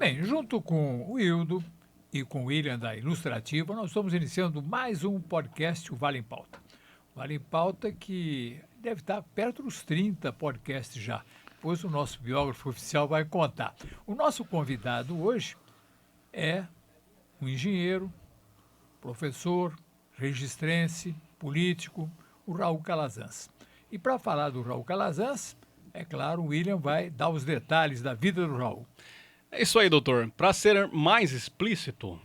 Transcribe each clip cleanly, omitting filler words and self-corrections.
Bem, junto com o Hildo e com o William da Ilustrativa, nós estamos iniciando mais um podcast, o Vale em Pauta. O Vale em Pauta que deve estar perto dos 30 podcasts já, pois o nosso biógrafo oficial vai contar. O nosso convidado hoje é um engenheiro, professor, registrense, político, o Raul Calazans. E para falar do Raul Calazans, é claro, o William vai dar os detalhes da vida do Raul. É isso aí, doutor. Para ser mais explícito,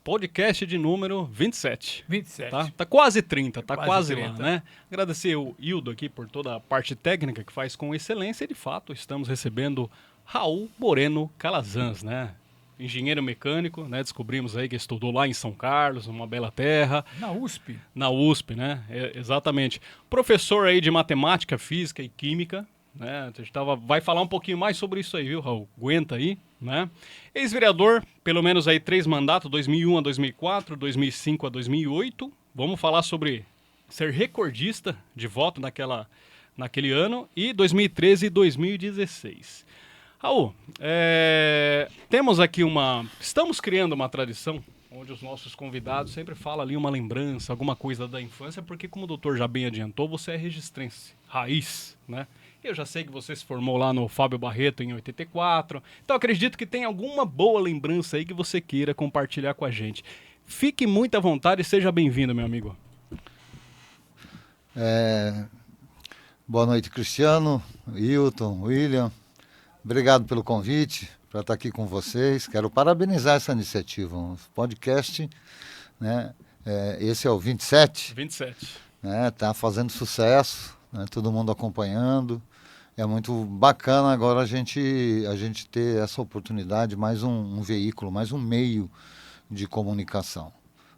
podcast de número 27. 27. Tá quase 30, tá quase 30. lá, né? Agradecer o Hildo aqui por toda a parte técnica que faz com excelência. E, de fato, estamos recebendo Raul Moreno Calazans, né? Engenheiro mecânico, né? Descobrimos aí que estudou lá em São Carlos, uma bela terra. Na USP. Na USP, né? Exatamente. Professor aí de matemática, física e química, né? A gente vai falar um pouquinho mais sobre isso aí, viu, Raul? Aguenta aí, né? Ex-vereador, pelo menos aí 3 mandatos, 2001 a 2004, 2005 a 2008. Vamos falar sobre ser recordista de voto naquele ano e 2013 e 2016. Raul, temos aqui estamos criando uma tradição onde os nossos convidados sempre falam ali uma lembrança, alguma coisa da infância, porque como o doutor já bem adiantou, você é registrense, raiz, né? Eu já sei que você se formou lá no Fábio Barreto em 84, então acredito que tem alguma boa lembrança aí que você queira compartilhar com a gente. Fique muito à vontade e seja bem-vindo, meu amigo. Boa noite, Cristiano, Hilton, William. Obrigado pelo convite para estar aqui com vocês. Quero parabenizar essa iniciativa, um podcast, né? Esse é o 27. 27. Né? Tá fazendo sucesso, né? Todo mundo acompanhando. É muito bacana agora a gente ter essa oportunidade, mais um veículo, mais um meio de comunicação.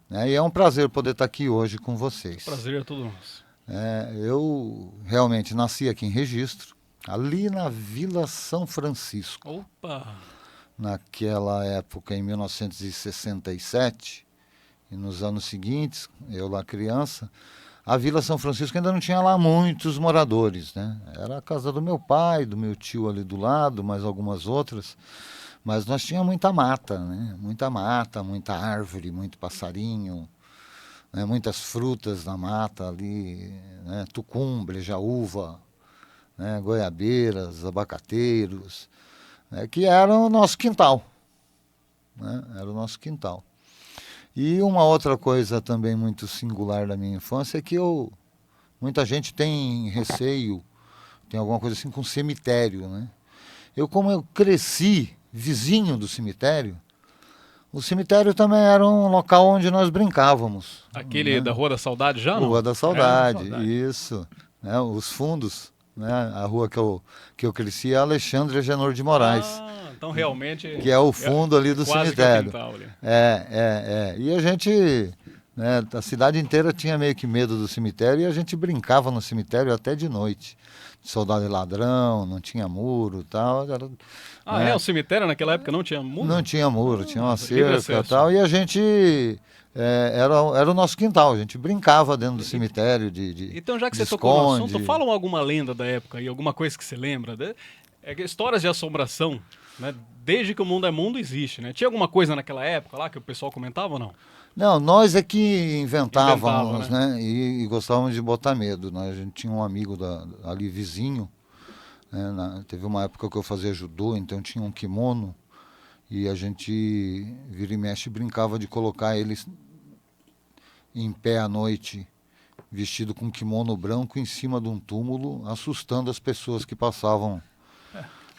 Né? E é um prazer poder estar aqui hoje com vocês. Prazer é todo nosso. Eu realmente nasci aqui em Registro, ali na Vila São Francisco. Opa! Naquela época, em 1967, e nos anos seguintes, eu lá criança, a Vila São Francisco ainda não tinha lá muitos moradores, né? Era a casa do meu pai, do meu tio ali do lado, mais algumas outras, mas nós tínhamos muita mata, né? Muita mata, muita árvore, muito passarinho, né? Muitas frutas na mata ali, né? Tucum, brejaúva, né? Goiabeiras, abacateiros, né? Que era o nosso quintal, né? Era o nosso quintal. E uma outra coisa também muito singular da minha infância é que muita gente tem receio, tem alguma coisa assim com cemitério, né? Como eu cresci vizinho do cemitério, o cemitério também era um local onde nós brincávamos. Aquele, né? Da Rua da Saudade já, não? Rua da Saudade, isso. Né? Os fundos, né? A rua que eu cresci é Alexandre Agenor de Moraes. Então realmente... Que é o fundo ali do cemitério. Que é o quintal ali. E a gente, né, a cidade inteira tinha meio que medo do cemitério e a gente brincava no cemitério até de noite. Soldado e ladrão, não tinha muro e tal. O cemitério naquela época não tinha muro? Não tinha muro, tinha uma cerca e tal. E a gente... era o nosso quintal, a gente brincava dentro do cemitério Então, já que você tocou no assunto, fala alguma lenda da época e alguma coisa que você lembra. Histórias de assombração, né? Desde que o mundo é mundo existe, né? Tinha alguma coisa naquela época lá que o pessoal comentava ou não? Não, nós é que inventávamos, né? E gostávamos de botar medo. Né? A gente tinha um amigo ali vizinho, né? Teve uma época que eu fazia judô, então tinha um kimono e a gente vira e mexe brincava de colocar ele em pé à noite, vestido com kimono branco em cima de um túmulo, assustando as pessoas que passavam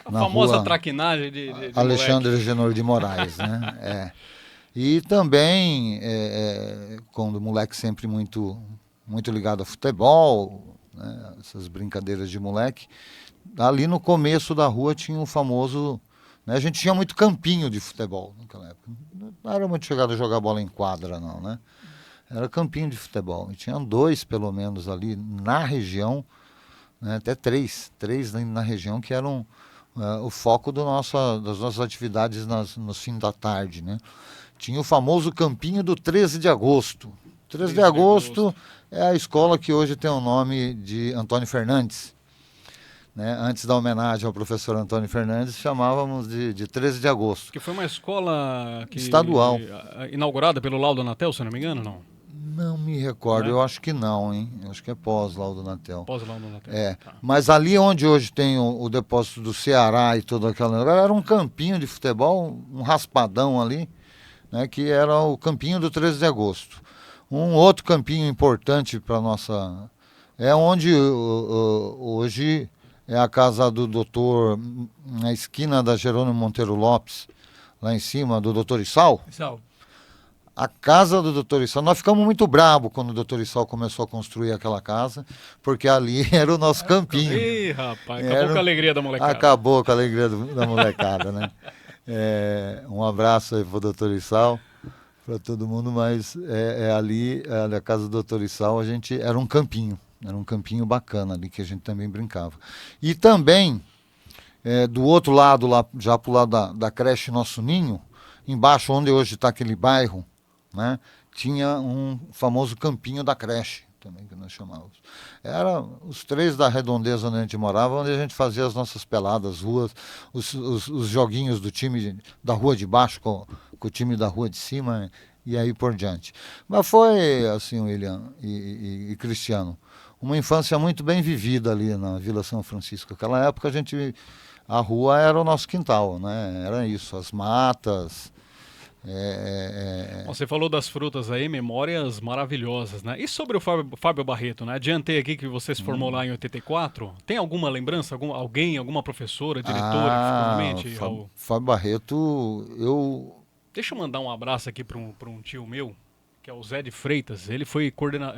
na famosa rua traquinagem de Alexandre Agenor de Moraes, né? E também, quando o moleque sempre muito, muito ligado a futebol, né? Essas brincadeiras de moleque, ali no começo da rua tinha o famoso... Né? A gente tinha muito campinho de futebol naquela época. Não era muito chegado a jogar bola em quadra, não, né? Era campinho de futebol. E tinha 2, pelo menos, ali na região, né? Até 3 na região que eram o foco das nossas atividades no fim da tarde, né? Tinha o famoso campinho do 13 de agosto. 13 de agosto é a escola que hoje tem o nome de Antônio Fernandes. né? Antes da homenagem ao professor Antônio Fernandes, chamávamos de 13 de agosto. Que foi uma escola Estadual. Inaugurada pelo Laudo Natel, se eu não me engano, não? Não me recordo, Né? eu acho que não, hein? Eu acho que é pós-Laudo Natel. Pós-Laudo Natel. Tá. Mas ali onde hoje tem o depósito do Ceará e todo aquele lugar, era um campinho de futebol, um raspadão ali, né? Que era o campinho do 13 de agosto. Um outro campinho importante para nossa... É onde hoje é a casa do doutor, na esquina da Jerônimo Monteiro Lopes, lá em cima, do doutor Issal. Pessoal, A casa do doutor Issal. Nós ficamos muito bravos quando o doutor Issal começou a construir aquela casa, porque ali era o nosso campinho. Ih, rapaz, acabou com a alegria da molecada. Acabou com a alegria da molecada, né? Um abraço aí pro doutor Issal, para todo mundo, mas ali, na casa do doutor Issal, era um campinho bacana ali, que a gente também brincava. E também, do outro lado, lá, já pro lado da creche Nosso Ninho, embaixo onde hoje está aquele bairro, né, tinha um famoso campinho da creche, também que nós chamávamos. Era os 3 da redondeza onde a gente morava, onde a gente fazia as nossas peladas, ruas, os joguinhos do time da rua de baixo com o time da rua de cima e aí por diante. Mas foi assim, William e Cristiano, uma infância muito bem vivida ali na Vila São Francisco. Naquela época a rua era o nosso quintal, né? Era isso, as matas. Você falou das frutas aí, memórias maravilhosas, né? E sobre o Fábio Barreto, né? Adiantei aqui que você se formou lá em 84. Tem alguma lembrança? Alguma professora, diretora que ficou na mente? Fábio Barreto, Deixa eu mandar um abraço aqui para um tio meu, que é o Zé de Freitas. Ele foi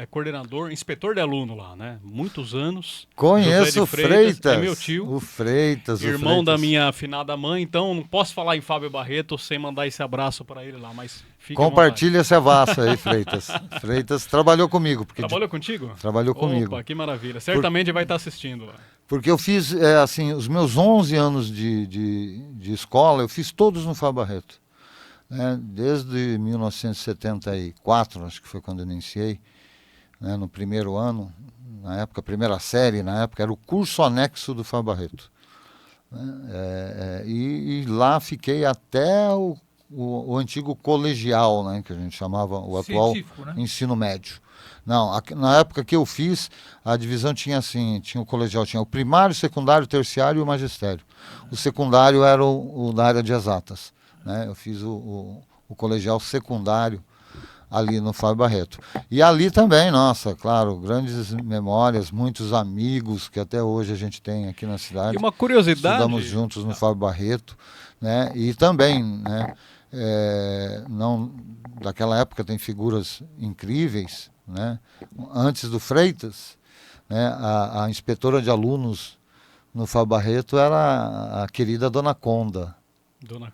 coordenador, inspetor de aluno lá, né? Muitos anos. Conheço o Freitas. É meu tio. O Freitas. Irmão da minha afinada mãe. Então, não posso falar em Fábio Barreto sem mandar esse abraço para ele lá, mas fica compartilha esse abraço aí, Freitas. Freitas trabalhou comigo. Trabalhou contigo? Trabalhou comigo. Opa, que maravilha. Certamente vai estar assistindo lá. Porque eu fiz, os meus 11 anos de escola, eu fiz todos no Fábio Barreto. Desde 1974, acho que foi quando eu iniciei, né, no primeiro ano, na época, a primeira série, na época, era o curso anexo do Fábio Barreto. E lá fiquei até o antigo colegial, né, que a gente chamava, o atual né? ensino médio. Não, na época que eu fiz, a divisão tinha o colegial, tinha o primário, secundário, terciário e o magistério. O secundário era o da área de exatas. Eu fiz o colegial secundário ali no Fábio Barreto. E ali também, nossa, claro, grandes memórias, muitos amigos que até hoje a gente tem aqui na cidade. E uma curiosidade... Estudamos juntos no Fábio Barreto, né? E também, né, daquela época tem figuras incríveis, né? Antes do Freitas, né, a inspetora de alunos no Fábio Barreto era a querida Dona Conda. Dona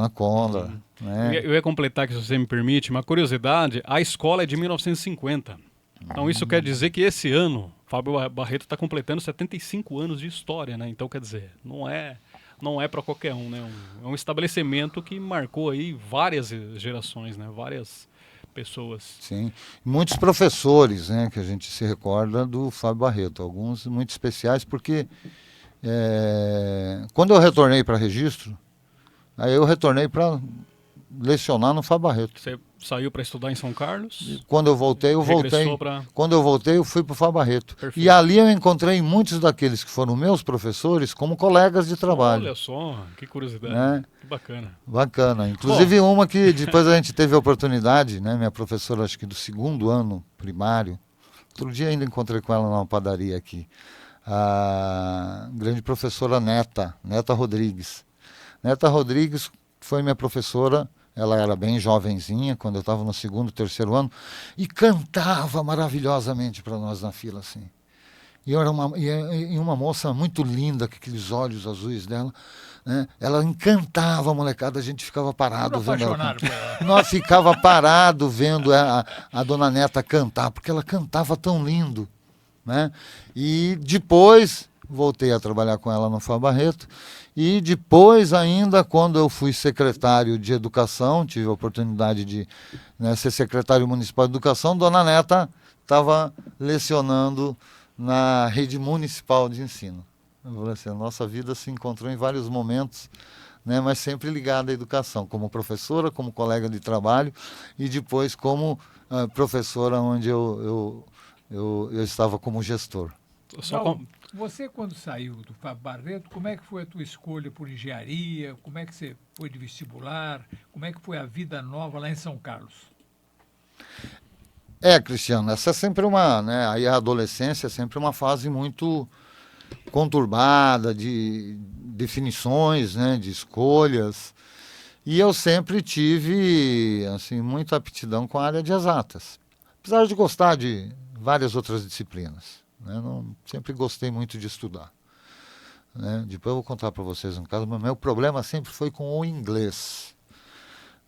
Conda. Né? Eu ia completar, que se você me permite, uma curiosidade, a escola é de 1950. Então isso quer dizer que esse ano, Fábio Barreto está completando 75 anos de história, né? Então quer dizer, não é para qualquer um, né? É um estabelecimento que marcou aí várias gerações, né? Várias pessoas. Sim, muitos professores, né, que a gente se recorda do Fábio Barreto, alguns muito especiais, porque quando eu retornei para registro, aí eu retornei para lecionar no Fábio Barreto. Você saiu para estudar em São Carlos? E quando eu voltei, Quando eu voltei, eu fui para o Fábio Barreto. Perfeito. E ali eu encontrei muitos daqueles que foram meus professores como colegas de trabalho. Olha só, que curiosidade. Né? Que bacana. Bacana. Inclusive uma que depois a gente teve a oportunidade, né? Minha professora, acho que do 2º ano primário, outro dia ainda encontrei com ela numa padaria aqui, a grande professora Neta Rodrigues. Neta Rodrigues foi minha professora, ela era bem jovenzinha, quando eu estava no 2º, 3º ano, e cantava maravilhosamente para nós na fila, assim. E era uma moça muito linda, com aqueles olhos azuis dela, né? Ela encantava a molecada, a gente ficava parado vendo ela. Nós ficava parado vendo a dona Neta cantar, porque ela cantava tão lindo, né? E depois voltei a trabalhar com ela no Fábio Barreto. E depois ainda, quando eu fui secretário de Educação, tive a oportunidade de, né, ser secretário municipal de Educação, Dona Neta estava lecionando na rede municipal de ensino. Eu falei assim, a nossa vida se encontrou em vários momentos, né, mas sempre ligada à educação, como professora, como colega de trabalho e depois como professora, onde eu estava como gestor. Só Raul, com- você quando saiu do Fábio Barreto, como é que foi a tua escolha por engenharia? Como é que você foi de vestibular? Como é que foi a vida nova lá em São Carlos? Cristiano, essa é sempre né, aí a adolescência é sempre uma fase muito conturbada de definições, né, de escolhas. E eu sempre tive, assim, muita aptidão com a área de exatas. Apesar de gostar de várias outras disciplinas, né, sempre gostei muito de estudar. Né? Depois eu vou contar para vocês um caso, mas meu problema sempre foi com o inglês,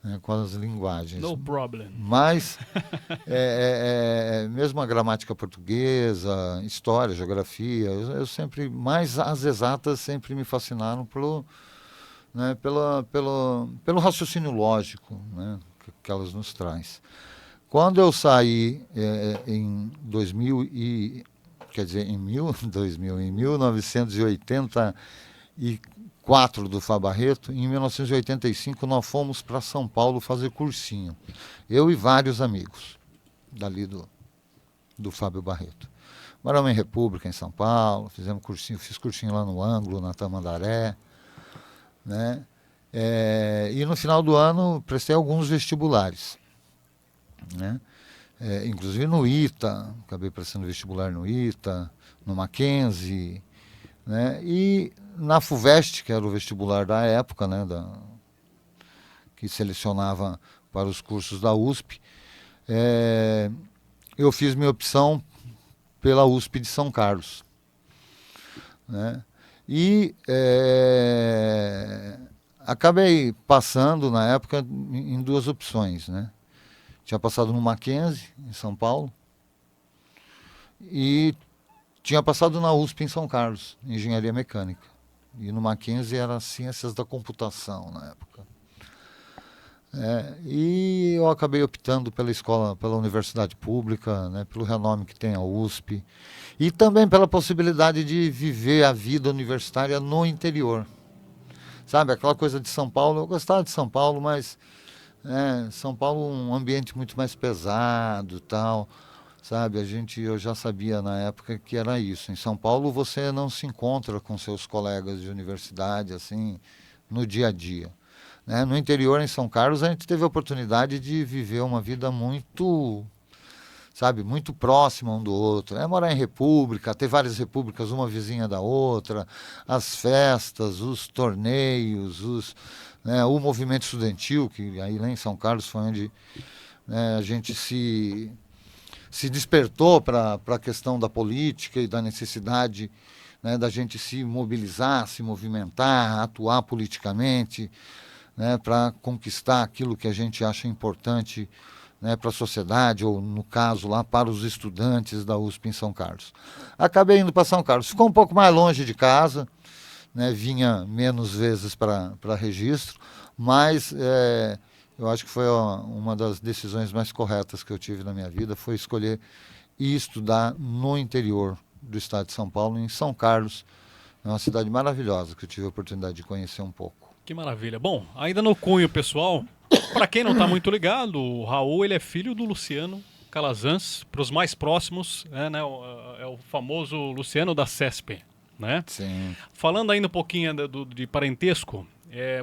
né, com as linguagens. No problem. Mas, mesmo a gramática portuguesa, história, geografia, eu sempre, mais as exatas sempre me fascinaram né, pelo raciocínio lógico, né, que elas nos traz. Quando eu saí em 1984 do Fá Barreto, em 1985 nós fomos para São Paulo fazer cursinho. Eu e vários amigos dali do Fábio Barreto. Moramos em República, em São Paulo, fizemos cursinho, fiz cursinho lá no Ângulo, na Tamandaré, né? E no final do ano prestei alguns vestibulares, né? Inclusive no ITA, acabei prestando vestibular no ITA, no Mackenzie, né? E na FUVEST, que era o vestibular da época, né? Que selecionava para os cursos da USP, eu fiz minha opção pela USP de São Carlos, né? E acabei passando na época em duas opções, né? Tinha passado no Mackenzie, em São Paulo, e tinha passado na USP em São Carlos, em Engenharia Mecânica. E no Mackenzie era Ciências da Computação na época. E eu acabei optando pela escola, pela universidade pública, né, pelo renome que tem a USP, e também pela possibilidade de viver a vida universitária no interior. Sabe, aquela coisa de São Paulo, eu gostava de São Paulo, mas São Paulo um ambiente muito mais pesado, tal, sabe? Eu já sabia na época que era isso. Em São Paulo você não se encontra com seus colegas de universidade assim no dia a dia, né? No interior, em São Carlos, a gente teve a oportunidade de viver uma vida muito, sabe, muito próxima um do outro. Morar em república, ter várias repúblicas, uma vizinha da outra, as festas, os torneios, o movimento estudantil, que aí lá em São Carlos foi onde, né, a gente se despertou para a questão da política e da necessidade, né, da gente se mobilizar, se movimentar, atuar politicamente, né, para conquistar aquilo que a gente acha importante, né, para a sociedade, ou no caso lá para os estudantes da USP em São Carlos. Acabei indo para São Carlos, ficou um pouco mais longe de casa, né, vinha menos vezes para registro, mas eu acho que foi uma das decisões mais corretas que eu tive na minha vida, foi escolher ir estudar no interior do estado de São Paulo, em São Carlos. É uma cidade maravilhosa que eu tive a oportunidade de conhecer um pouco. Que maravilha. Bom, ainda no cunho pessoal, para quem não está muito ligado, o Raul ele é filho do Luciano Calazans, para os mais próximos, né, é o famoso Luciano da CESP, né? Sim. Falando ainda um pouquinho de parentesco,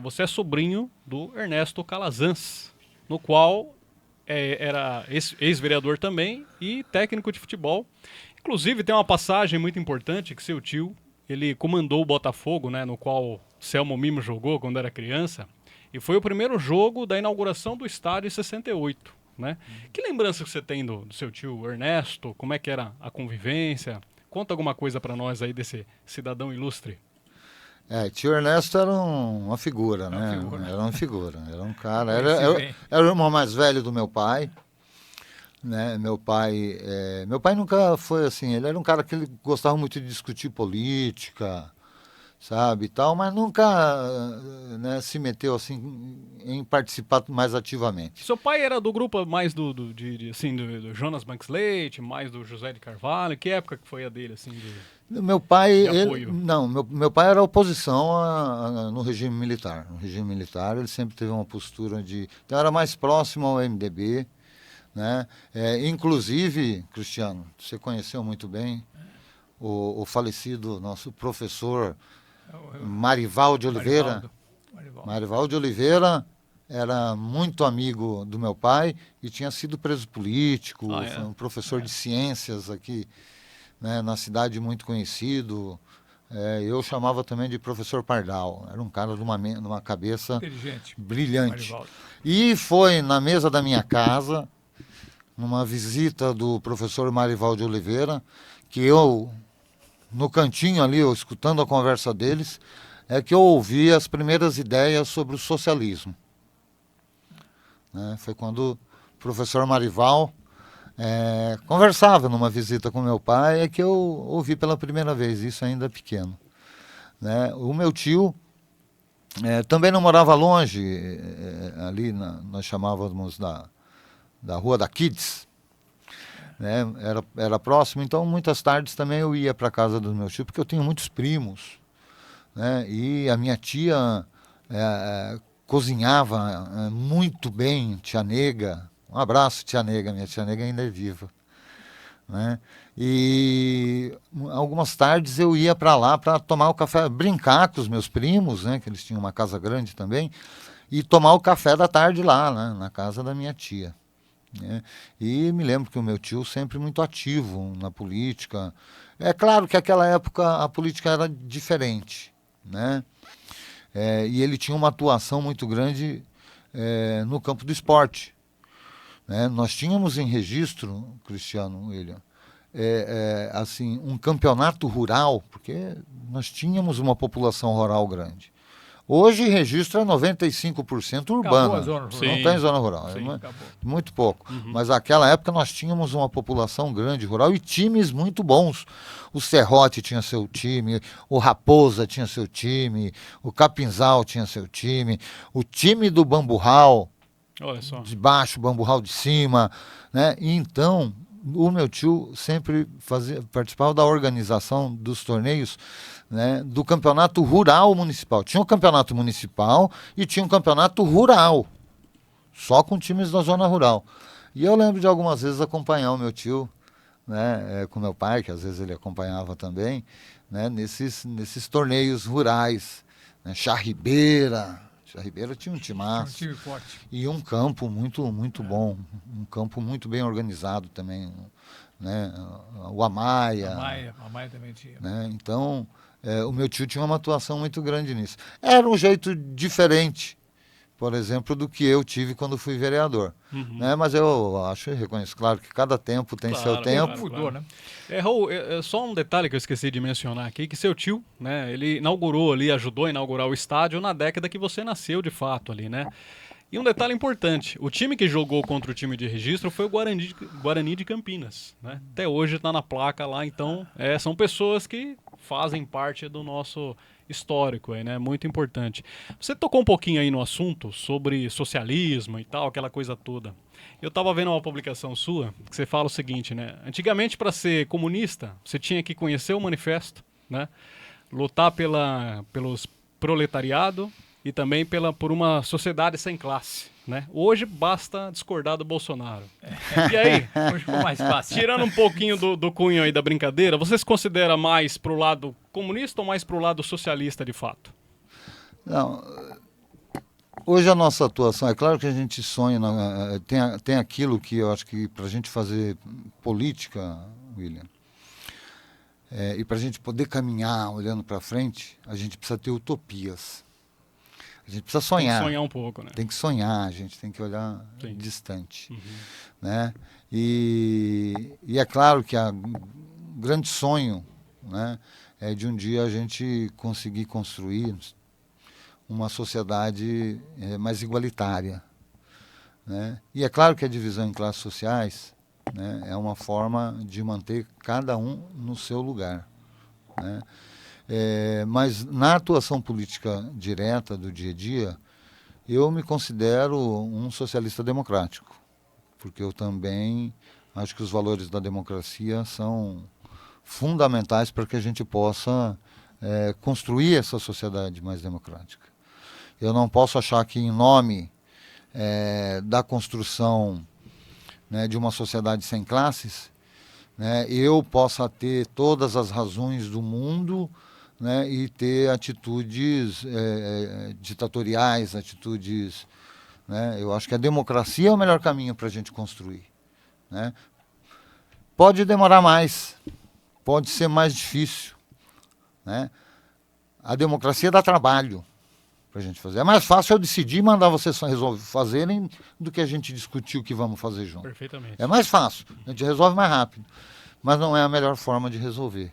você é sobrinho do Ernesto Calazans, no qual era ex-vereador também e técnico de futebol. Inclusive tem uma passagem muito importante que seu tio, ele comandou o Botafogo, né, no qual Selmo Mimo jogou quando era criança, e foi o primeiro jogo da inauguração do estádio em 68, né? Que lembrança que você tem do seu tio Ernesto? Como é que era a convivência? Conta alguma coisa para nós aí desse cidadão ilustre. Tio Ernesto era uma figura, né? Figura. Era uma figura, era um cara. Era o irmão mais velho do meu pai, né? Meu pai nunca foi assim. Ele era um cara que ele gostava muito de discutir política, sabe, e tal, mas nunca, né, se meteu assim em participar mais ativamente. Seu pai era do grupo mais do Jonas Banks Leite, mais do José de Carvalho? Que época que foi a dele, assim? Meu pai, De apoio. não, meu pai era oposição no regime militar. No regime militar ele sempre teve uma postura de... Então era mais próximo ao MDB, né? Inclusive, Cristiano, você conheceu muito bem o falecido nosso professor Marival de Oliveira. Marival de Oliveira era muito amigo do meu pai e tinha sido preso político, foi um professor de ciências aqui, né, na cidade, muito conhecido. Eu chamava também de professor Pardal. Era um cara de uma cabeça inteligente, brilhante. Marivaldo. E foi na mesa da minha casa, numa visita do professor Marival de Oliveira, que eu, no cantinho ali, eu, escutando a conversa deles, que eu ouvi as primeiras ideias sobre o socialismo. Né? Foi quando o professor Marival conversava numa visita com meu pai, que eu ouvi pela primeira vez, isso ainda pequeno. Né? O meu tio também não morava longe, ali nós chamávamos da Rua da Kids, né? Era próximo, então muitas tardes também eu ia para a casa do meu tio, porque eu tenho muitos primos, né? E a minha tia cozinhava muito bem, tia Nega. Um abraço, tia Nega, minha tia Nega ainda é viva. Né? E algumas tardes eu ia para lá para tomar o café, brincar com os meus primos, né? Que eles tinham uma casa grande também, e tomar o café da tarde lá, né? Na casa da minha tia. Né? E me lembro que o meu tio sempre muito ativo na política. É claro que naquela época a política era diferente, né? E ele tinha uma atuação muito grande no campo do esporte. Né? Nós tínhamos em registro, Cristiano, William, assim, um campeonato rural, porque nós tínhamos uma população rural grande. Hoje registro é 95% urbana. Acabou a zona rural. Não tem zona rural, muito pouco. Mas naquela época nós tínhamos uma população grande rural e times muito bons. O Serrote tinha seu time, o Raposa tinha seu time, o Capinzal tinha seu time, o time do Bamburral, olha só, de baixo, Bamburral de cima, né? E então o meu tio sempre participava da organização dos torneios, né, do campeonato rural municipal. Tinha um campeonato municipal e tinha um campeonato rural, só com times da zona rural. E eu lembro de algumas vezes acompanhar o meu tio, né, com meu pai, que às vezes ele acompanhava também, né, nesses torneios rurais. Né, Charribeira tinha um timaço. Tinha um time forte. E um campo muito bom, um campo muito bem organizado também, né? O Amaia. A Maia também tinha. Né? Então, o meu tio tinha uma atuação muito grande nisso. Era um jeito diferente, por exemplo, do que eu tive quando fui vereador. Né? Mas eu acho e reconheço, claro, que cada tempo tem seu tempo. Mudou, né? Raul, só um detalhe que eu esqueci de mencionar aqui, que seu tio, né, ele inaugurou ali, ajudou a inaugurar o estádio na década que você nasceu de fato ali, né? E um detalhe importante, o time que jogou contra o time de registro foi o Guarani de Campinas, né? Até hoje está na placa lá, então são pessoas que fazem parte do nosso histórico aí, né? Muito importante. Você tocou um pouquinho aí no assunto sobre socialismo e tal, aquela coisa toda. Eu estava vendo uma publicação sua que você fala o seguinte, né? Antigamente, para ser comunista, você tinha que conhecer o manifesto, né? Lutar pelos proletariado e também por uma sociedade sem classe, né? Hoje basta discordar do Bolsonaro. E aí, Hoje ficou mais fácil. tirando um pouquinho do cunho aí da brincadeira, você se considera mais pro lado comunista ou mais pro lado socialista de fato? Não, hoje a nossa atuação, é claro que a gente sonha, tem aquilo que eu acho que para a gente fazer política, William, e para a gente poder caminhar olhando para frente, a gente precisa ter utopias. A gente precisa sonhar. Tem que sonhar um pouco, né? Tem que sonhar, a gente tem que olhar distante. Uhum. Né? E é claro que o grande sonho, né, é de um dia a gente conseguir construir uma sociedade mais igualitária. Né? E é claro que a divisão em classes sociais, né, é uma forma de manter cada um no seu lugar. Né? Mas na atuação política direta do dia a dia, eu me considero um socialista democrático, porque eu também acho que os valores da democracia são fundamentais para que a gente possa construir essa sociedade mais democrática. Eu não posso achar que, em nome da construção, né, de uma sociedade sem classes, né, eu possa ter todas as razões do mundo, né, e ter atitudes ditatoriais, atitudes... Né, eu acho que a democracia é o melhor caminho para a gente construir. Né? Pode demorar mais, pode ser mais difícil. Né? A democracia dá trabalho para a gente fazer. É mais fácil eu decidir e mandar vocês fazerem do que a gente discutir o que vamos fazer junto. Perfeitamente. É mais fácil, a gente resolve mais rápido, mas não é a melhor forma de resolver.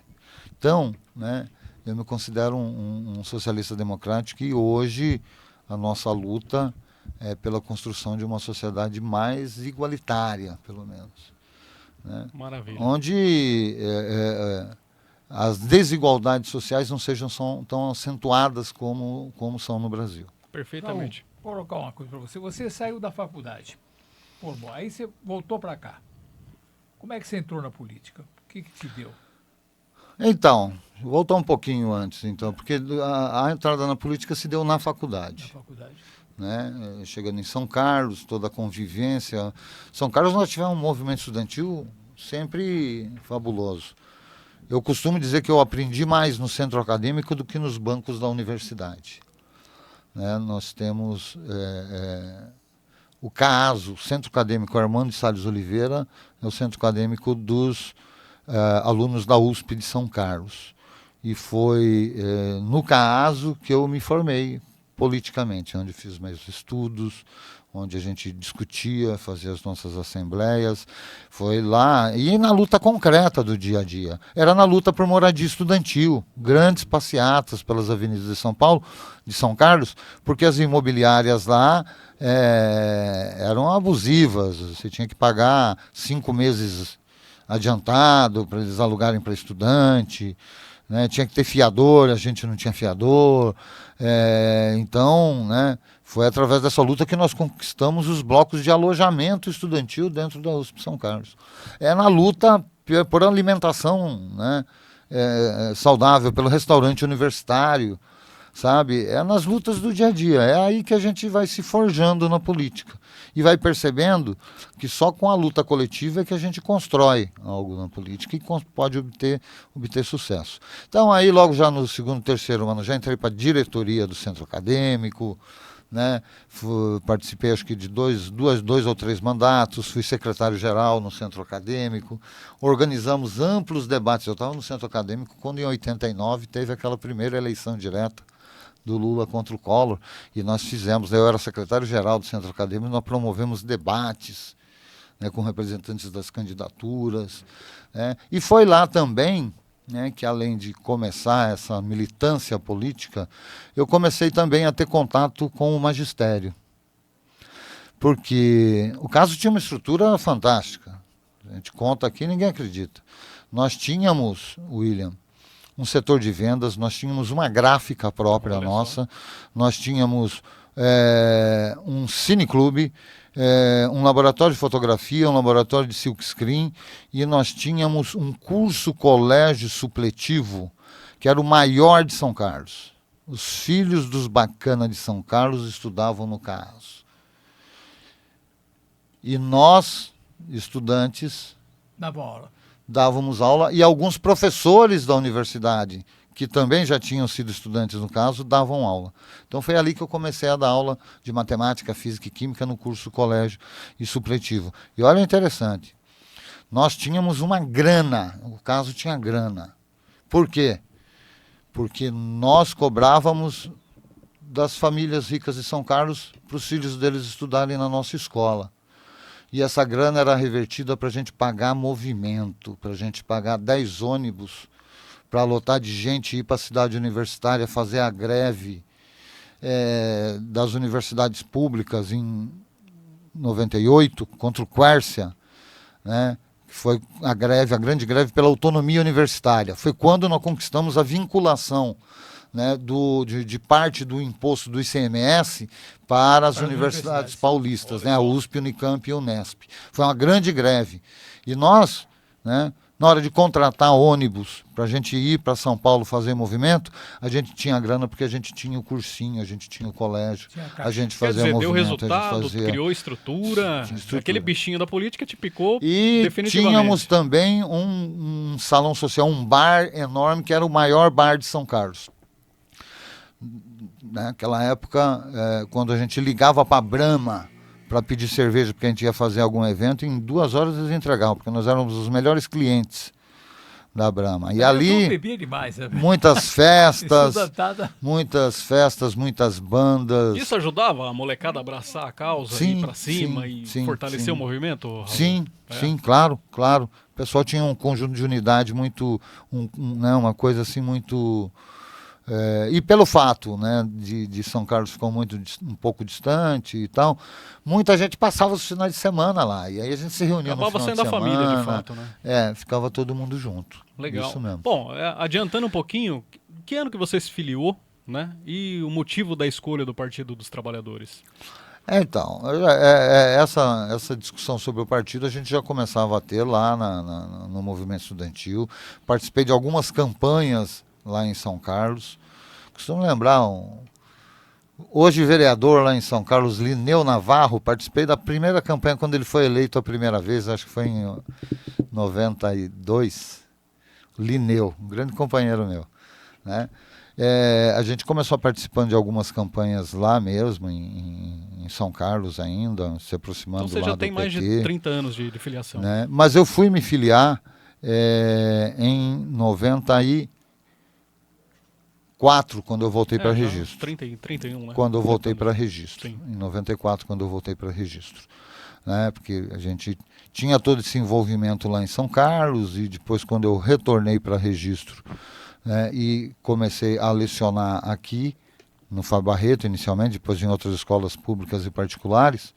Então, né, eu me considero um socialista democrático e hoje a nossa luta é pela construção de uma sociedade mais igualitária, pelo menos. Né? Maravilha. Onde as desigualdades sociais não sejam tão acentuadas como são no Brasil. Perfeitamente. Vou colocar uma coisa para você. Você saiu da faculdade, formou, aí você voltou para cá. Como é que você entrou na política? O que te deu? Então, vou voltar um pouquinho antes, então, porque a entrada na política se deu na faculdade. Na faculdade. Né? Chegando em São Carlos, toda a convivência. São Carlos nós tivemos um movimento estudantil sempre fabuloso. Eu costumo dizer que eu aprendi mais no centro acadêmico do que nos bancos da universidade. Né? Nós temos o CAASO, Centro Acadêmico Armando de Salles Oliveira, é o centro acadêmico dos alunos da USP de São Carlos. E foi no CAASO que eu me formei politicamente, onde fiz meus estudos, onde a gente discutia, fazia as nossas assembleias. Foi lá, e na luta concreta do dia a dia. Era na luta por moradia estudantil, grandes passeatas pelas avenidas de São Paulo, de São Carlos, porque as imobiliárias lá eram abusivas. Você tinha que pagar 5 meses adiantado para eles alugarem para estudante. Né, tinha que ter fiador, a gente não tinha fiador. Então, né, foi através dessa luta que nós conquistamos os blocos de alojamento estudantil dentro da USP São Carlos. É na luta por alimentação, né, saudável, pelo restaurante universitário, sabe? É nas lutas do dia a dia. É aí que a gente vai se forjando na política. E vai percebendo que só com a luta coletiva é que a gente constrói algo na política e pode obter sucesso. Então aí logo já no segundo, terceiro ano já entrei para a diretoria do centro acadêmico, né? Participei acho que de dois ou três mandatos, fui secretário-geral no centro acadêmico, organizamos amplos debates. Eu estava no centro acadêmico quando em 89 teve aquela primeira eleição direta do Lula contra o Collor, e nós fizemos, eu era secretário-geral do Centro Acadêmico, nós promovemos debates, né, com representantes das candidaturas, né, e foi lá também, né, que além de começar essa militância política, eu comecei também a ter contato com o magistério, porque o caso tinha uma estrutura fantástica, a gente conta aqui e ninguém acredita. Nós tínhamos, William, um setor de vendas, nós tínhamos uma gráfica própria nossa, nós tínhamos um cineclube, um laboratório de fotografia, um laboratório de silkscreen, e nós tínhamos um curso colégio supletivo, que era o maior de São Carlos. Os filhos dos bacana de São Carlos estudavam no CAASO. E nós, estudantes, dávamos aula, e alguns professores da universidade, que também já tinham sido estudantes no caso, davam aula. Então foi ali que eu comecei a dar aula de matemática, física e química no curso colégio e supletivo. E olha, interessante, nós tínhamos uma grana, o caso tinha grana. Por quê? Porque nós cobrávamos das famílias ricas de São Carlos para os filhos deles estudarem na nossa escola. E essa grana era revertida para a gente pagar movimento, para a gente pagar 10 ônibus, para lotar de gente ir para a cidade universitária fazer a greve das universidades públicas em 98, contra o Quércia, né? Que foi a grande greve pela autonomia universitária. Foi quando nós conquistamos a vinculação, né, de parte do imposto do ICMS para as universidades paulistas, né, a USP, Unicamp e Unesp. Foi uma grande greve. E nós, né, Na hora de contratar ônibus para a gente ir para São Paulo fazer movimento, a gente tinha grana porque a gente tinha o cursinho, a gente tinha o colégio, a gente Quer fazia dizer, movimento. deu resultado, fazia... criou estrutura, estrutura. aquele bichinho da política te picou E definitivamente. tínhamos também um salão social, um bar enorme, que era o maior bar de São Carlos. Naquela época, quando a gente ligava para a Brahma para pedir cerveja, porque a gente ia fazer algum evento, em 2 horas eles entregavam, porque nós éramos os melhores clientes da Brahma. E ali, bebia demais, né? muitas festas, muitas bandas. Isso ajudava a molecada a abraçar a causa, Sim, ir para cima sim, fortalecer sim. o movimento? Raul? Sim, claro. O pessoal tinha um conjunto de unidade muito, uma coisa assim muito... e pelo fato, né, de São Carlos ficar um pouco distante e tal, muita gente passava os finais de semana lá. E aí a gente se reunia Acabava no final sendo de a semana. família, de fato, né? Ficava todo mundo junto. Legal. Isso mesmo. Bom, adiantando um pouquinho, que ano que você se filiou, né? E o motivo da escolha do Partido dos Trabalhadores? Então, essa discussão sobre o partido a gente já começava a ter lá no movimento estudantil. Participei de algumas campanhas lá em São Carlos. Costumo lembrar, hoje vereador lá em São Carlos, Lineu Navarro, participei da primeira campanha quando ele foi eleito a primeira vez, acho que foi em 92. Lineu, um grande companheiro meu, né? A gente começou participando de algumas campanhas lá mesmo, em São Carlos ainda, se aproximando então você lá já do tem mais PT, de 30 anos de filiação. né? Mas eu fui me filiar em 94, quando eu voltei para registro. 31, né? Quando eu voltei para registro. Sim. Em 94, quando eu voltei para registro. Né? Porque a gente tinha todo esse envolvimento lá em São Carlos e depois quando eu retornei para registro, né, e comecei a lecionar aqui no Fábio Barreto inicialmente, depois em outras escolas públicas e particulares,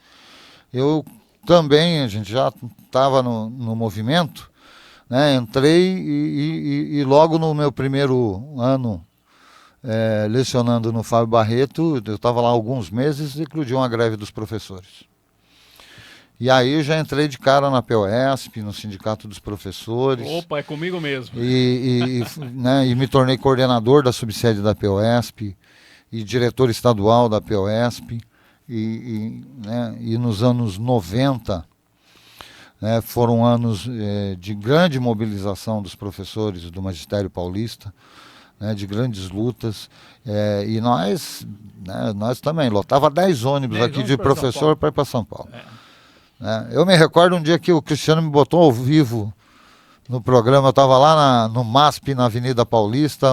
eu também, a gente já estava no movimento, né, entrei e logo no meu primeiro ano lecionando no Fábio Barreto, eu estava lá alguns meses e eclodiu uma greve dos professores. E aí eu já entrei de cara na POESP, no Sindicato dos Professores. Opa, é comigo mesmo. Né, e me tornei coordenador da subsede da POESP e diretor estadual da POESP. Né, e nos anos 90, né, foram anos de grande mobilização dos professores do Magistério Paulista, né, de grandes lutas. E nós também, lotava 10 ônibus aqui de professor para ir para São Paulo. Eu me recordo um dia que o Cristiano me botou ao vivo no programa, eu estava lá no MASP, na Avenida Paulista,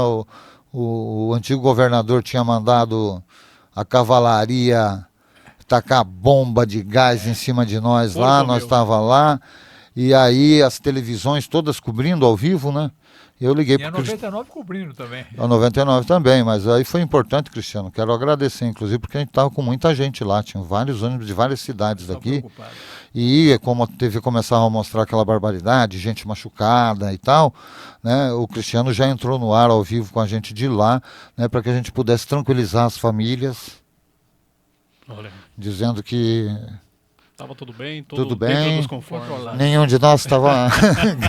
o antigo governador tinha mandado a cavalaria tacar bomba de gás em cima de nós lá, nós estávamos lá, e aí as televisões todas cobrindo ao vivo, né? Eu liguei para o 99 cobrindo também. A 99 também, mas aí foi importante, Cristiano. Quero agradecer, inclusive, porque a gente estava com muita gente lá. Tinha vários ônibus de várias cidades daqui. E como a TV começava a mostrar aquela barbaridade, gente machucada e tal, né, o Cristiano já entrou no ar ao vivo com a gente de lá, né, para que a gente pudesse tranquilizar as famílias. Olha. Dizendo que... Estava tudo bem, tudo bem. Conformes. Nenhum de nós estava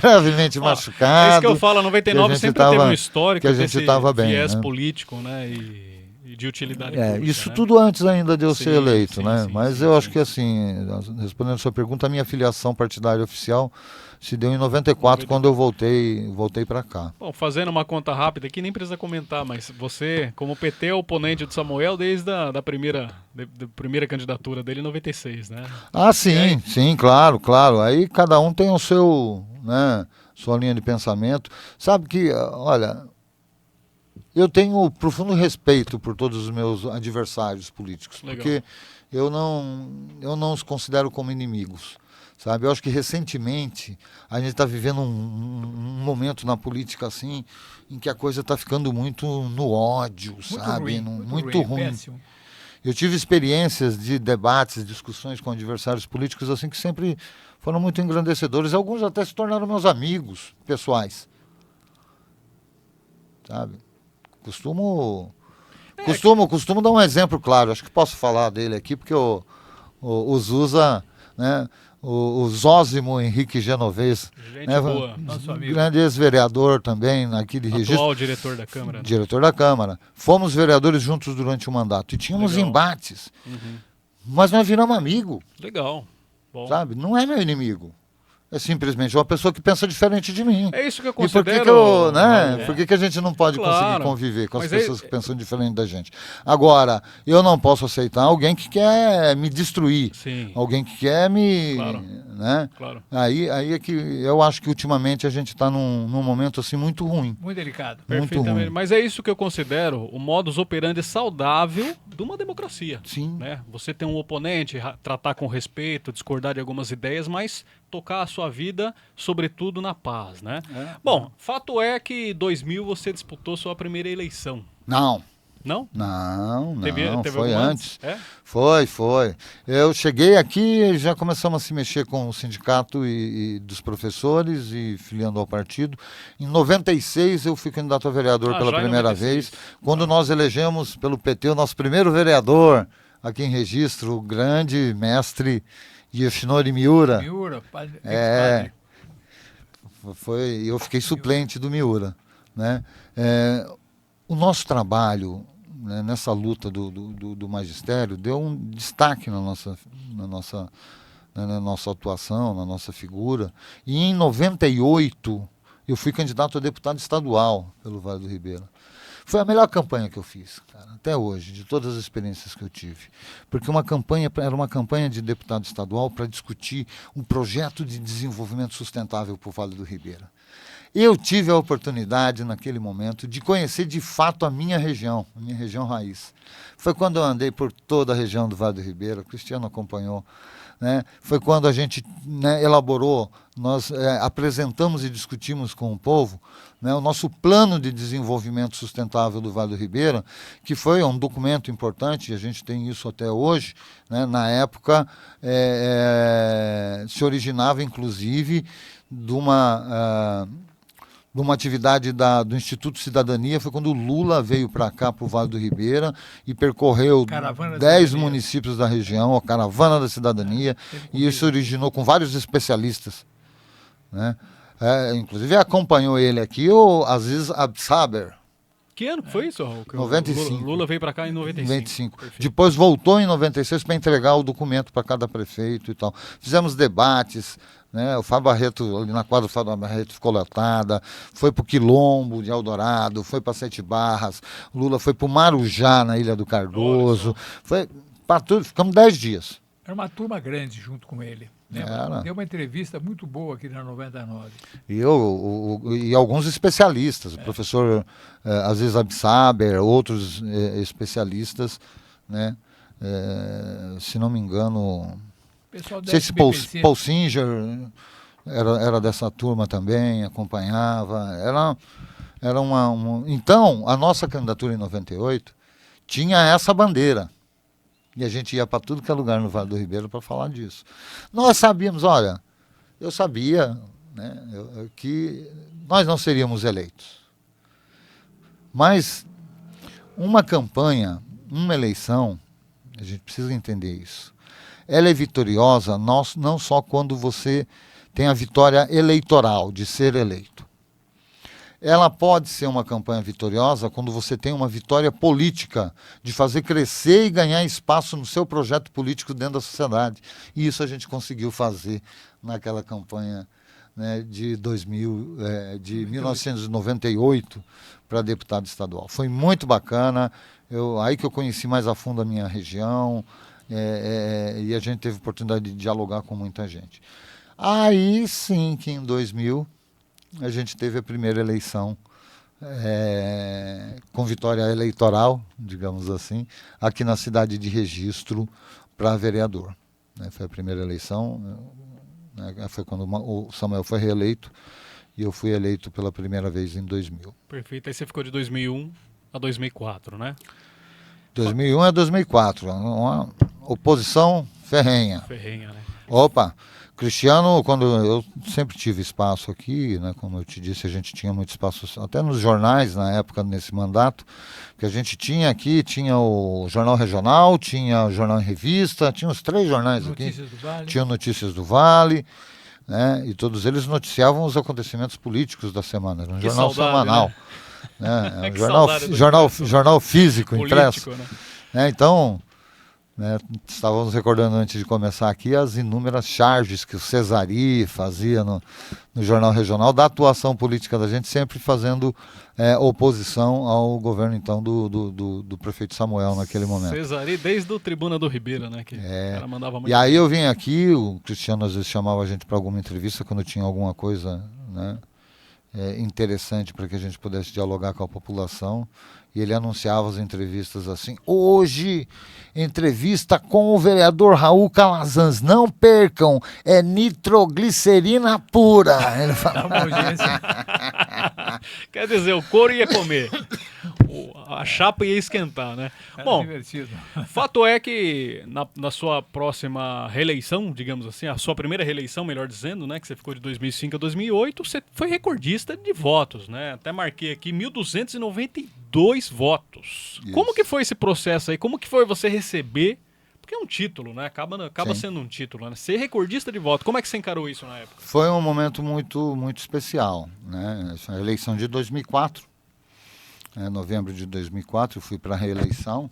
gravemente machucado. É isso que eu falo, a 99 sempre teve um histórico desse viés né? político, né, e de utilidade pública. Isso, né? Tudo antes ainda de eu ser eleito, né? Sim, mas eu acho que assim, respondendo a sua pergunta, a minha filiação partidária oficial se deu em 94, quando eu voltei para cá. Bom, fazendo uma conta rápida aqui, nem precisa comentar, mas você, como PT, é oponente do Samuel desde da primeira candidatura dele em 96, né? Ah, sim, claro. Aí cada um tem o seu, né, sua linha de pensamento. Sabe que, olha, eu tenho profundo respeito por todos os meus adversários políticos. Legal. Porque eu não os considero como inimigos. Sabe? Eu acho que recentemente a gente está vivendo um momento na política assim, em que a coisa está ficando muito no ódio, sabe? Muito ruim. Eu tive experiências de debates, discussões com adversários políticos assim que sempre foram muito engrandecedores. Alguns até se tornaram meus amigos pessoais. Sabe? Costumo dar um exemplo claro. Acho que posso falar dele aqui, porque o Zusa, né? o Zósimo Henrique Genovez, Gente né, boa. Nosso amigo. grande ex-vereador também aqui de registro. Atual diretor da Câmara. Né? Diretor da Câmara. Fomos vereadores juntos durante o mandato e tínhamos Legal. embates, Uhum. mas nós viramos amigos, Legal. Bom. sabe? Não é meu inimigo. É simplesmente uma pessoa que pensa diferente de mim. É isso que eu E por considero... que que eu, né? É. Por que que a gente não pode conseguir Claro. conviver com as Mas pessoas que pensam diferente da gente? Agora, eu não posso aceitar alguém que quer me destruir, Sim, alguém que quer me, Claro. né? claro. Aí é que eu acho que ultimamente a gente está num momento assim muito ruim. Muito delicado. Muito Perfeitamente. ruim. Mas é isso que eu considero o modus operandi saudável de uma democracia. Sim. Né? Você tem um oponente, tratar com respeito, discordar de algumas ideias, mas tocar a sua vida, sobretudo na paz, né? Bom, fato é que em 2000 você disputou sua primeira eleição, Não, não? não, Teve foi alguma antes. É? Foi. Eu cheguei aqui e já começamos a se mexer com o sindicato e dos professores e filiando ao partido. Em 96 eu fui candidato a vereador pela Já em primeira 96. vez, quando nós elegemos pelo PT o nosso primeiro vereador aqui em Registro, o grande mestre Yoshinori Miura. Miura, padre, É. ex-padre. Eu fiquei suplente do Miura, né? O nosso trabalho, né, nessa luta do magistério deu um destaque na nossa atuação, na nossa figura. E em 98 eu fui candidato a deputado estadual pelo Vale do Ribeira. Foi a melhor campanha que eu fiz, cara, até hoje, de todas as experiências que eu tive. Porque era uma campanha de deputado estadual para discutir um projeto de desenvolvimento sustentável para o Vale do Ribeira. Eu tive a oportunidade, naquele momento, de conhecer de fato a minha região raiz. Foi quando eu andei por toda a região do Vale do Ribeira, o Cristiano acompanhou. Né? Foi quando a gente, né, elaborou, nós apresentamos e discutimos com o povo, né, o nosso plano de desenvolvimento sustentável do Vale do Ribeira, que foi um documento importante, e a gente tem isso até hoje. Né? Na época, se originava, inclusive, de uma atividade do Instituto Cidadania. Foi quando o Lula veio para cá, para o Vale do Ribeira, e percorreu Caravana da 10 Cidadania. municípios da região, a Caravana da Cidadania, e isso originou com vários especialistas. Né? Inclusive acompanhou ele aqui o Aziz Absaber, Que ano que foi isso, Raul? Que o 95. Lula veio para cá em 95. 25. Perfeito. Depois voltou em 96 para entregar o documento para cada prefeito e tal. Fizemos debates, né? O Fábio Barreto, ali na quadra do Fábio Barreto ficou lotada, foi para o Quilombo de Eldorado, foi para Sete Barras, Lula foi para o Marujá, na Ilha do Cardoso, foi para tudo, ficamos 10 dias. Era uma turma grande junto com ele. Né? Era. Deu uma entrevista muito boa aqui na 99. E alguns especialistas, o professor Aziz Absaber, outros especialistas, né? Se não me engano, O pessoal não da sei se SBPC, Paul Singer era dessa turma também, acompanhava. Então, a nossa candidatura em 98 tinha essa bandeira. E a gente ia para tudo que é lugar no Vale do Ribeira para falar disso. Nós sabíamos, olha, eu sabia, né, que nós não seríamos eleitos. Mas uma campanha, uma eleição, a gente precisa entender isso. Ela é vitoriosa não só quando você tem a vitória eleitoral de ser eleito. Ela pode ser uma campanha vitoriosa quando você tem uma vitória política, de fazer crescer e ganhar espaço no seu projeto político dentro da sociedade. E isso a gente conseguiu fazer naquela campanha, né, de 1998 para deputado estadual. Foi muito bacana, aí que eu conheci mais a fundo a minha região, e a gente teve oportunidade de dialogar com muita gente. Aí sim que em 2000... a gente teve a primeira eleição com vitória eleitoral, digamos assim, aqui na cidade de Registro para vereador. Foi a primeira eleição, foi quando o Samuel foi reeleito e eu fui eleito pela primeira vez em 2000. Perfeito. Aí você ficou de 2001 a 2004, né? 2001 a 2004, uma oposição ferrenha. Ferrenha, né? Opa, Cristiano, quando eu sempre tive espaço aqui, né, como eu te disse, a gente tinha muito espaço, até nos jornais, na época, nesse mandato, que a gente tinha aqui, tinha o Jornal Regional, tinha o Jornal em Revista, tinha os 3 jornais Notícias aqui. do Vale. Tinha Notícias do Vale, né, e todos eles noticiavam os acontecimentos políticos da semana. Era um jornal semanal. Né, Que jornal, saudade do jornal físico, impresso. político, né? Né, então... Né, estávamos recordando antes de começar aqui as inúmeras charges que o Cesari fazia no Jornal Regional da atuação política da gente, sempre fazendo oposição ao governo então do prefeito Samuel naquele momento. Cesari desde o Tribuna do Ribeira, né? Que o cara mandava muito. E aí eu vim aqui, o Cristiano às vezes chamava a gente para alguma entrevista quando tinha alguma coisa, né, interessante para que a gente pudesse dialogar com a população. E ele anunciava as entrevistas assim: hoje, entrevista com o vereador Raul Calazans, não percam, é nitroglicerina pura. Ele Dá uma audiência. Quer dizer, o couro ia comer, a chapa ia esquentar, né? Era Bom, divertido. fato é que na sua próxima reeleição, digamos assim, a sua primeira reeleição, melhor dizendo, né, que você ficou de 2005 a 2008, você foi recordista de votos, né? Até marquei aqui 1.292 votos. Isso. Como que foi esse processo aí? Como que foi você receber? Porque é um título, né? Acaba Sim. sendo um título, né? Ser recordista de voto. Como é que você encarou isso na época? Foi um momento muito, muito especial, né? Essa eleição de 2004, novembro de 2004, eu fui para a reeleição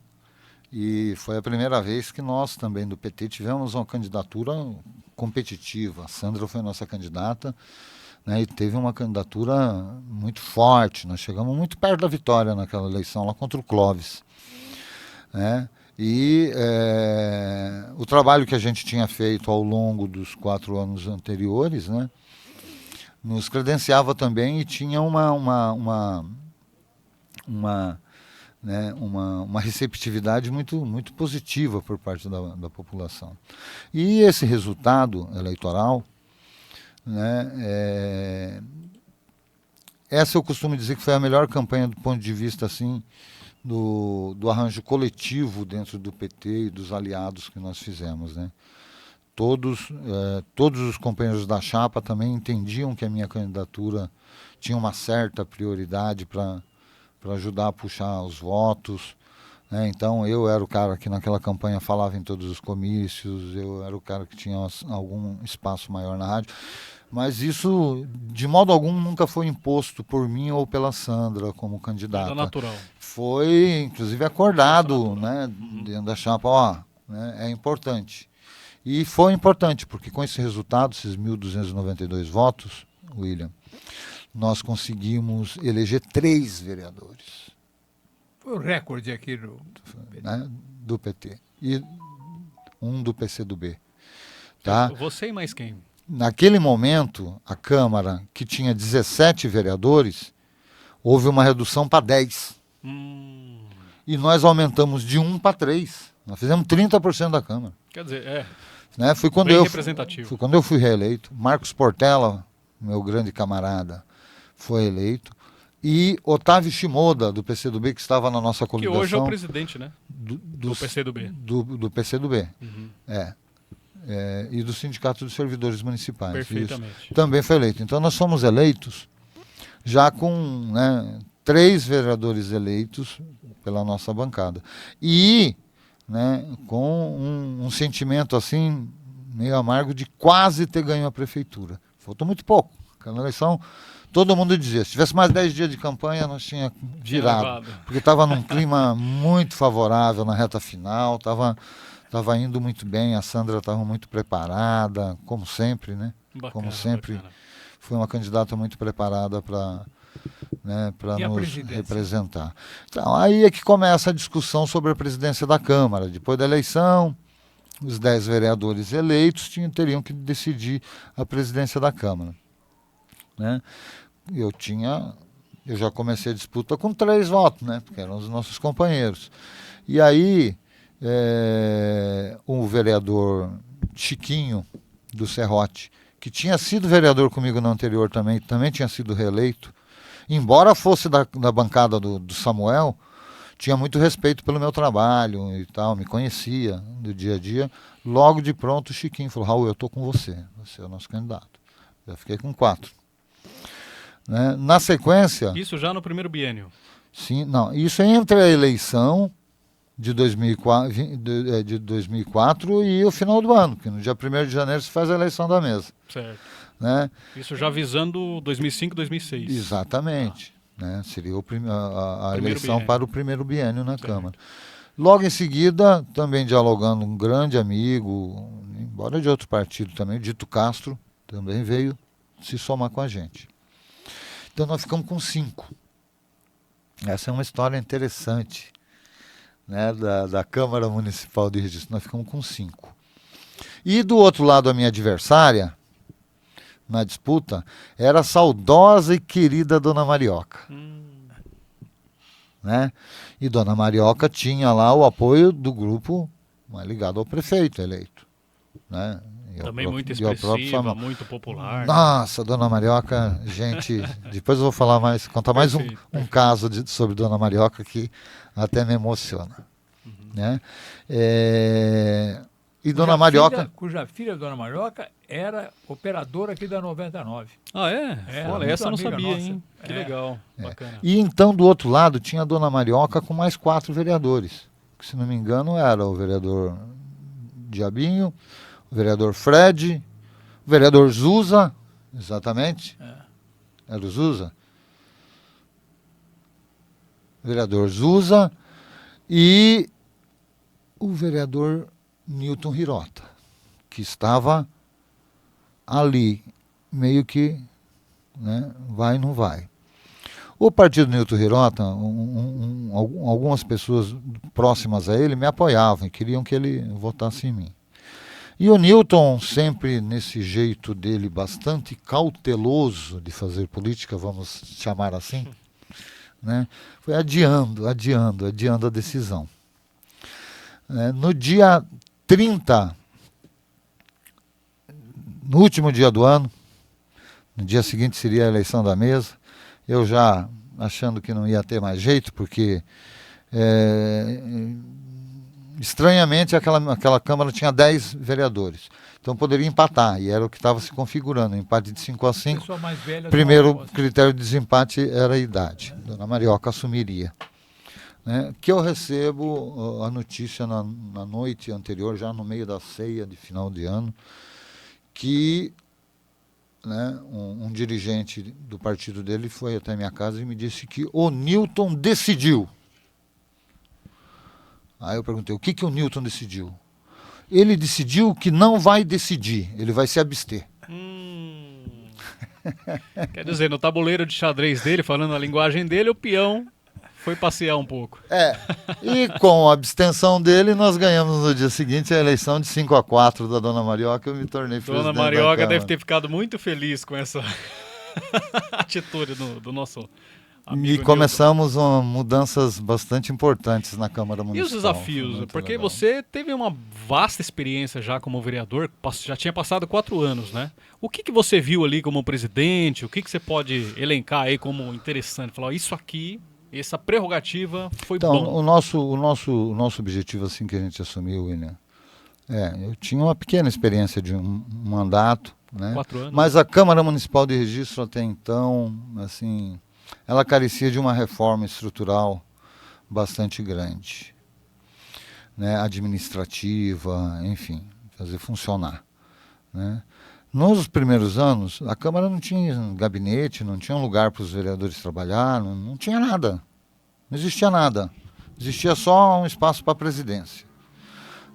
e foi a primeira vez que nós também do PT tivemos uma candidatura competitiva. A Sandra foi nossa candidata, né, e teve uma candidatura muito forte. Nós chegamos muito perto da vitória naquela eleição lá contra o Clóvis, né? E o trabalho que a gente tinha feito ao longo dos 4 anos anteriores, né, nos credenciava também e tinha uma receptividade muito, muito positiva por parte da população. E esse resultado eleitoral, né, essa eu costumo dizer que foi a melhor campanha do ponto de vista assim, do arranjo coletivo dentro do PT e dos aliados que nós fizemos, né? Todos os companheiros da chapa também entendiam que a minha candidatura tinha uma certa prioridade para ajudar a puxar os votos, né? Então eu era o cara que naquela campanha falava em todos os comícios, eu era o cara que tinha algum espaço maior na rádio. Mas isso, de modo algum, nunca foi imposto por mim ou pela Sandra como candidata. Era natural. Foi, inclusive, acordado, né, dentro da chapa, né, é importante. E foi importante, porque com esse resultado, esses 1.292 votos, William, nós conseguimos eleger 3 vereadores. Foi o recorde aqui no... Né, do PT. E um do PCdoB. Tá? Você e mais quem? Naquele momento, a Câmara, que tinha 17 vereadores, houve uma redução para 10. E nós aumentamos de 1 para 3. Nós fizemos 30% da Câmara. Quer dizer, Né? Foi quando representativo. foi quando eu fui reeleito. Marcos Portela, meu grande camarada, foi eleito. E Otávio Shimoda, do PCdoB, que estava na nossa coligação. Que hoje é o presidente, né? Do PCdoB. Do PCdoB. E do Sindicato dos Servidores Municipais. Perfeitamente. Isso. Também foi eleito. Então nós fomos eleitos já com, né, 3 vereadores eleitos pela nossa bancada. E, né, com um sentimento assim, meio amargo de quase ter ganho a prefeitura. Faltou muito pouco. Aquela eleição, todo mundo dizia, se tivesse mais 10 dias de campanha, nós tínhamos virado. Porque estava num clima muito favorável na reta final, estava indo muito bem, a Sandra estava muito preparada, como sempre, né? Bacana, como sempre, bacana. Foi uma candidata muito preparada para, né, nos representar. Então, aí é que começa a discussão sobre a presidência da Câmara. Depois da eleição, os 10 vereadores eleitos teriam que decidir a presidência da Câmara. Né? Eu já comecei a disputa com 3 votos, né? Porque eram os nossos companheiros. E aí, o vereador Chiquinho, do Serrote, que tinha sido vereador comigo no anterior também tinha sido reeleito, embora fosse da bancada do Samuel, tinha muito respeito pelo meu trabalho e tal, me conhecia do dia a dia. Logo de pronto o Chiquinho falou, Raul, eu estou com você é o nosso candidato. Já fiquei com 4. Né? Na sequência... Isso já no primeiro biênio? Sim, não, isso entre a eleição de 2004 e o final do ano, porque no dia 1º de janeiro se faz a eleição da mesa. Certo. Né? Isso já visando 2005, 2006. Exatamente. Né? Seria a eleição biênio. para o primeiro biênio na Câmara. Logo em seguida, também dialogando, um grande amigo, embora de outro partido também, o Dito Castro, também veio se somar com a gente. Então nós ficamos com 5. Essa é uma história interessante, né, da Câmara Municipal de Registro. Nós ficamos com 5. E do outro lado, a minha adversária, na disputa, era a saudosa e querida Dona Marioca. Né? E Dona Marioca tinha lá o apoio do grupo ligado ao prefeito eleito. Né? Também muito expressiva, muito popular. Nossa, Dona Marioca, gente, depois eu vou falar mais, contar mais um caso sobre Dona Marioca que até me emociona. Né? E Dona Marioca... Cuja filha, Dona Marioca, era operadora aqui da 99. Ah, é? Olha, essa eu não sabia, nossa. hein? Que legal, bacana. E então, do outro lado, tinha a Dona Marioca com mais 4 vereadores. Que, se não me engano, era o vereador Diabinho, o vereador Fred, o vereador Zusa, exatamente. Era o Zusa? Vereador Zusa e o vereador Newton Hirota, que estava ali, meio que, né, vai e não vai. O partido Newton Hirota, algumas pessoas próximas a ele me apoiavam e queriam que ele votasse em mim. E o Newton, sempre nesse jeito dele bastante cauteloso de fazer política, vamos chamar assim, né, foi adiando a decisão. No dia 30, no último dia do ano, no dia seguinte seria a eleição da mesa, eu já achando que não ia ter mais jeito, porque estranhamente aquela Câmara tinha 10 vereadores, então poderia empatar, e era o que estava se configurando, um empate de 5-5. Primeiro critério de desempate era a idade. Dona Marioca assumiria. Né, que eu recebo a notícia na noite anterior, já no meio da ceia de final de ano, que, né, um dirigente do partido dele foi até minha casa e me disse que o Newton decidiu. Aí eu perguntei, o que o Newton decidiu? Ele decidiu que não vai decidir, ele vai se abster. Quer dizer, no tabuleiro de xadrez dele, falando a linguagem dele, o peão foi passear um pouco. E com a abstenção dele, nós ganhamos no dia seguinte a eleição de 5-4 da Dona Marioca, eu me tornei presidente da Câmara. Dona Marioca deve ter ficado muito feliz com essa atitude do nosso amigo. E começamos mudanças bastante importantes na Câmara Municipal. E os desafios? Porque legal. Você teve uma vasta experiência já como vereador, já tinha passado 4 anos, né? O que você viu ali como presidente? O que você pode elencar aí como interessante? Falar, isso aqui... Essa prerrogativa foi bom. Então, o nosso objetivo assim que a gente assumiu, William, eu tinha uma pequena experiência de um mandato, né? 4 anos. Mas a Câmara Municipal de Registro até então, assim, ela carecia de uma reforma estrutural bastante grande, né? Administrativa, enfim, fazer funcionar, né? Nos primeiros anos, a Câmara não tinha gabinete, não tinha um lugar para os vereadores trabalhar, não tinha nada. Não existia nada. Existia só um espaço para a presidência.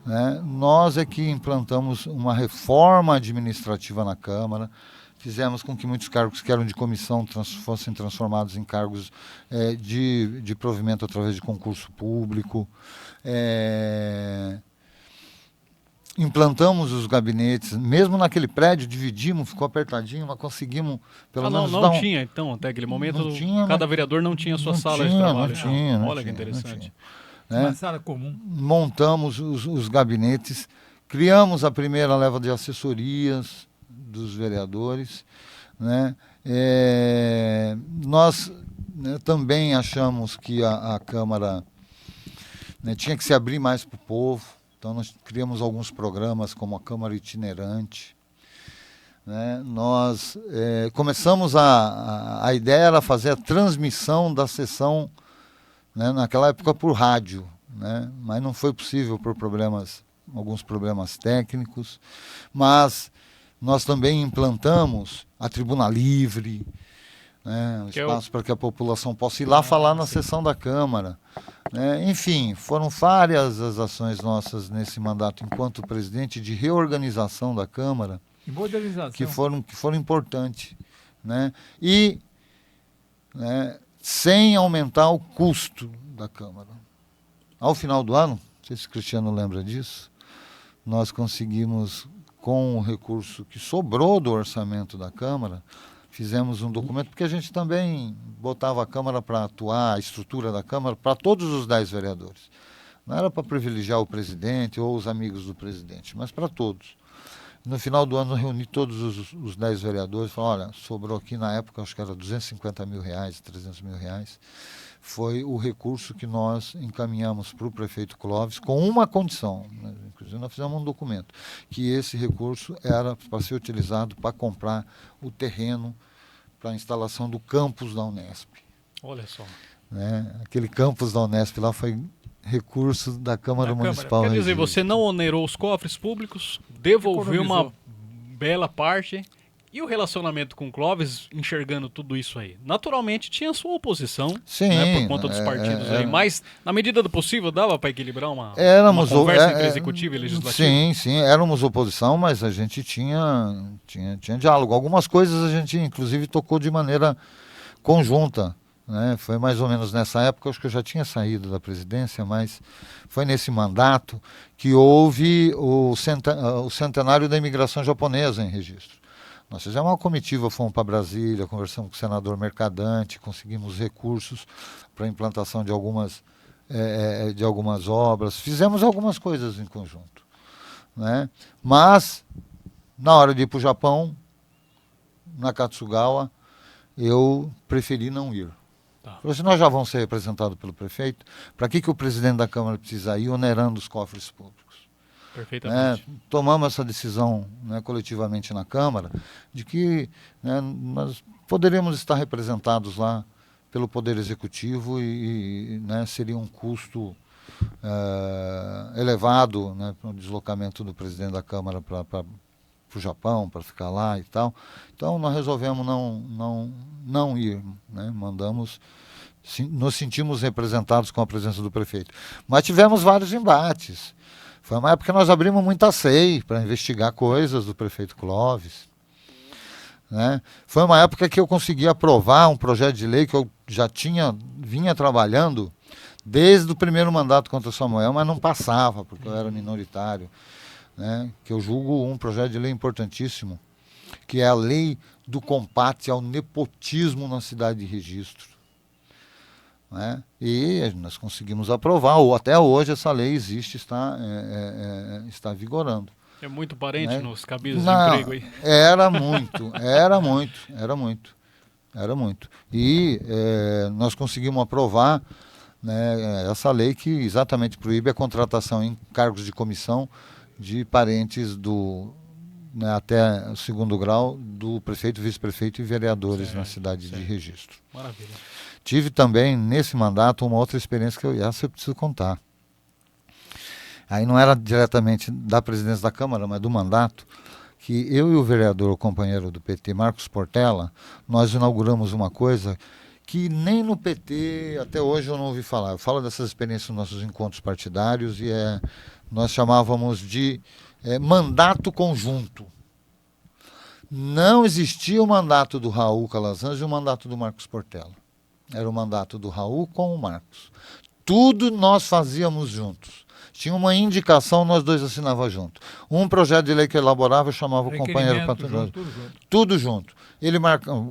Né? Nós é que implantamos uma reforma administrativa na Câmara, fizemos com que muitos cargos que eram de comissão fossem transformados em cargos de provimento através de concurso público. Implantamos os gabinetes, mesmo naquele prédio, dividimos, ficou apertadinho, mas conseguimos pelo menos não tinha, então, até aquele momento, cada vereador não tinha a sua sala de trabalho. Olha que interessante. Uma sala comum. Montamos os gabinetes, criamos a primeira leva de assessorias dos vereadores, né? Nós também achamos que a Câmara né? Tinha que se abrir mais para o povo. Então nós criamos alguns programas como a Câmara Itinerante, né? Nós começamos a ideia era fazer a transmissão da sessão, né, naquela época por rádio, né? Mas não foi possível por alguns problemas técnicos, mas nós também implantamos a tribuna livre, né, um espaço para que a população possa ir lá falar na sessão da Câmara, né? Enfim, foram várias as ações nossas nesse mandato enquanto presidente de reorganização da Câmara, E modernização. que foram importantes, né? E, né, sem aumentar o custo da Câmara. Ao final do ano, não sei se o Cristiano lembra disso, nós conseguimos, com o recurso que sobrou do orçamento da Câmara, fizemos um documento, porque a gente também botava a Câmara para atuar, a estrutura da Câmara, para todos os 10 vereadores. Não era para privilegiar o presidente ou os amigos do presidente, mas para todos. No final do ano, eu reuni todos os 10 vereadores e falei, olha, sobrou aqui na época, acho que era R$250 mil, R$300 mil. Foi o recurso que nós encaminhamos para o prefeito Clóvis com uma condição, né? Inclusive nós fizemos um documento, que esse recurso era para ser utilizado para comprar o terreno para a instalação do campus da Unesp. Olha só. Né? Aquele campus da Unesp lá foi recurso da Câmara Municipal. Quer dizer, você não onerou os cofres públicos, devolveu uma bela parte. E o relacionamento com o Clóvis, enxergando tudo isso aí? Naturalmente tinha sua oposição, sim, né, por conta dos partidos aí, mas na medida do possível dava para equilibrar uma conversa entre executivo e legislativo? Sim, éramos oposição, mas a gente tinha diálogo. Algumas coisas a gente inclusive tocou de maneira conjunta, né? Foi mais ou menos nessa época, acho que eu já tinha saído da presidência, mas foi nesse mandato que houve o centenário da imigração japonesa em Registro. Nós fizemos uma comitiva, fomos para Brasília, conversamos com o senador Mercadante, conseguimos recursos para a implantação de algumas obras, fizemos algumas coisas em conjunto, né? Mas, na hora de ir para o Japão, na Katsugawa, eu preferi não ir. Tá. Falei assim, nós já vamos ser representados pelo prefeito, para que o presidente da Câmara precisa ir onerando os cofres públicos? Perfeitamente. Né? Tomamos essa decisão, né, coletivamente na Câmara, de que, né, nós poderíamos estar representados lá pelo Poder Executivo e né, seria um custo elevado, né, para o deslocamento do presidente da Câmara para o Japão, para ficar lá e tal. Então nós resolvemos não ir, né? Nos sentimos representados com a presença do prefeito. Mas tivemos vários embates. Foi uma época que nós abrimos muita SEI para investigar coisas do prefeito Clóvis, né? Foi uma época que eu consegui aprovar um projeto de lei que eu já vinha trabalhando desde o primeiro mandato contra o Samuel, mas não passava, porque eu era minoritário, né? Que eu julgo um projeto de lei importantíssimo, que é a lei do combate ao nepotismo na cidade de Registro. Né? E nós conseguimos aprovar, ou até hoje essa lei existe, está vigorando. É muito parente, né? Nos cabides de emprego aí. Era muito. E nós conseguimos aprovar, né, essa lei que exatamente proíbe a contratação em cargos de comissão de parentes né, até o 2º grau do prefeito, vice-prefeito e vereadores na cidade de Registro. Maravilha. Tive também, nesse mandato, uma outra experiência que eu preciso contar. Aí não era diretamente da presidência da Câmara, mas do mandato, que eu e o vereador, o companheiro do PT, Marcos Portela, nós inauguramos uma coisa que nem no PT, até hoje eu não ouvi falar. Eu falo dessas experiências nos nossos encontros partidários e nós chamávamos de mandato conjunto. Não existia o mandato do Raul Calazans e o mandato do Marcos Portela. Era o mandato do Raul com o Marcos. Tudo nós fazíamos juntos. Tinha uma indicação, nós dois assinávamos junto. Um projeto de lei que elaborava, eu chamava o companheiro para tudo junto. Ele marcava.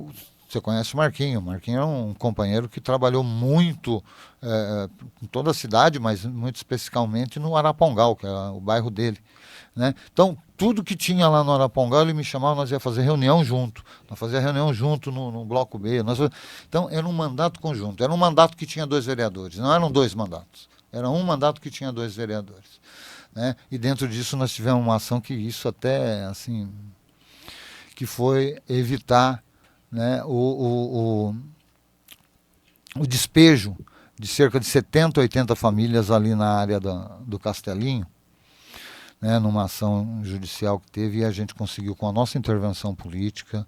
Você conhece o Marquinho. O Marquinho é um companheiro que trabalhou muito em toda a cidade, mas muito especificamente no Arapongal, que é o bairro dele, né? Então, tudo que tinha lá no Arapongal, ele me chamava, nós ia fazer reunião junto. Nós fazíamos reunião junto no Bloco B. Então, era um mandato conjunto. Era um mandato que tinha 2 vereadores. Não eram 2 mandatos. Era um mandato que tinha 2 vereadores, né? E dentro disso nós tivemos uma ação que isso até, assim, que foi evitar, né, o despejo de cerca de 70, 80 famílias ali na área do Castelinho, né, numa ação judicial que teve, e a gente conseguiu, com a nossa intervenção política,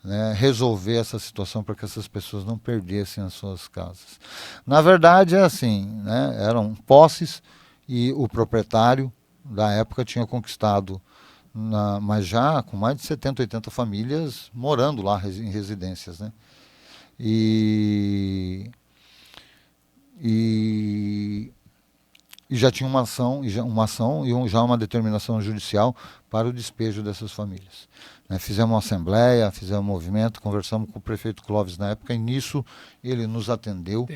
né, resolver essa situação para que essas pessoas não perdessem as suas casas. Na verdade, é assim, né, eram posses e o proprietário da época tinha conquistado, mas já com mais de 70, 80 famílias morando lá em residências, né? E já tinha uma ação e já uma determinação judicial para o despejo dessas famílias, né? Fizemos uma assembleia, fizemos um movimento, conversamos com o prefeito Clóvis na época, e nisso ele nos atendeu.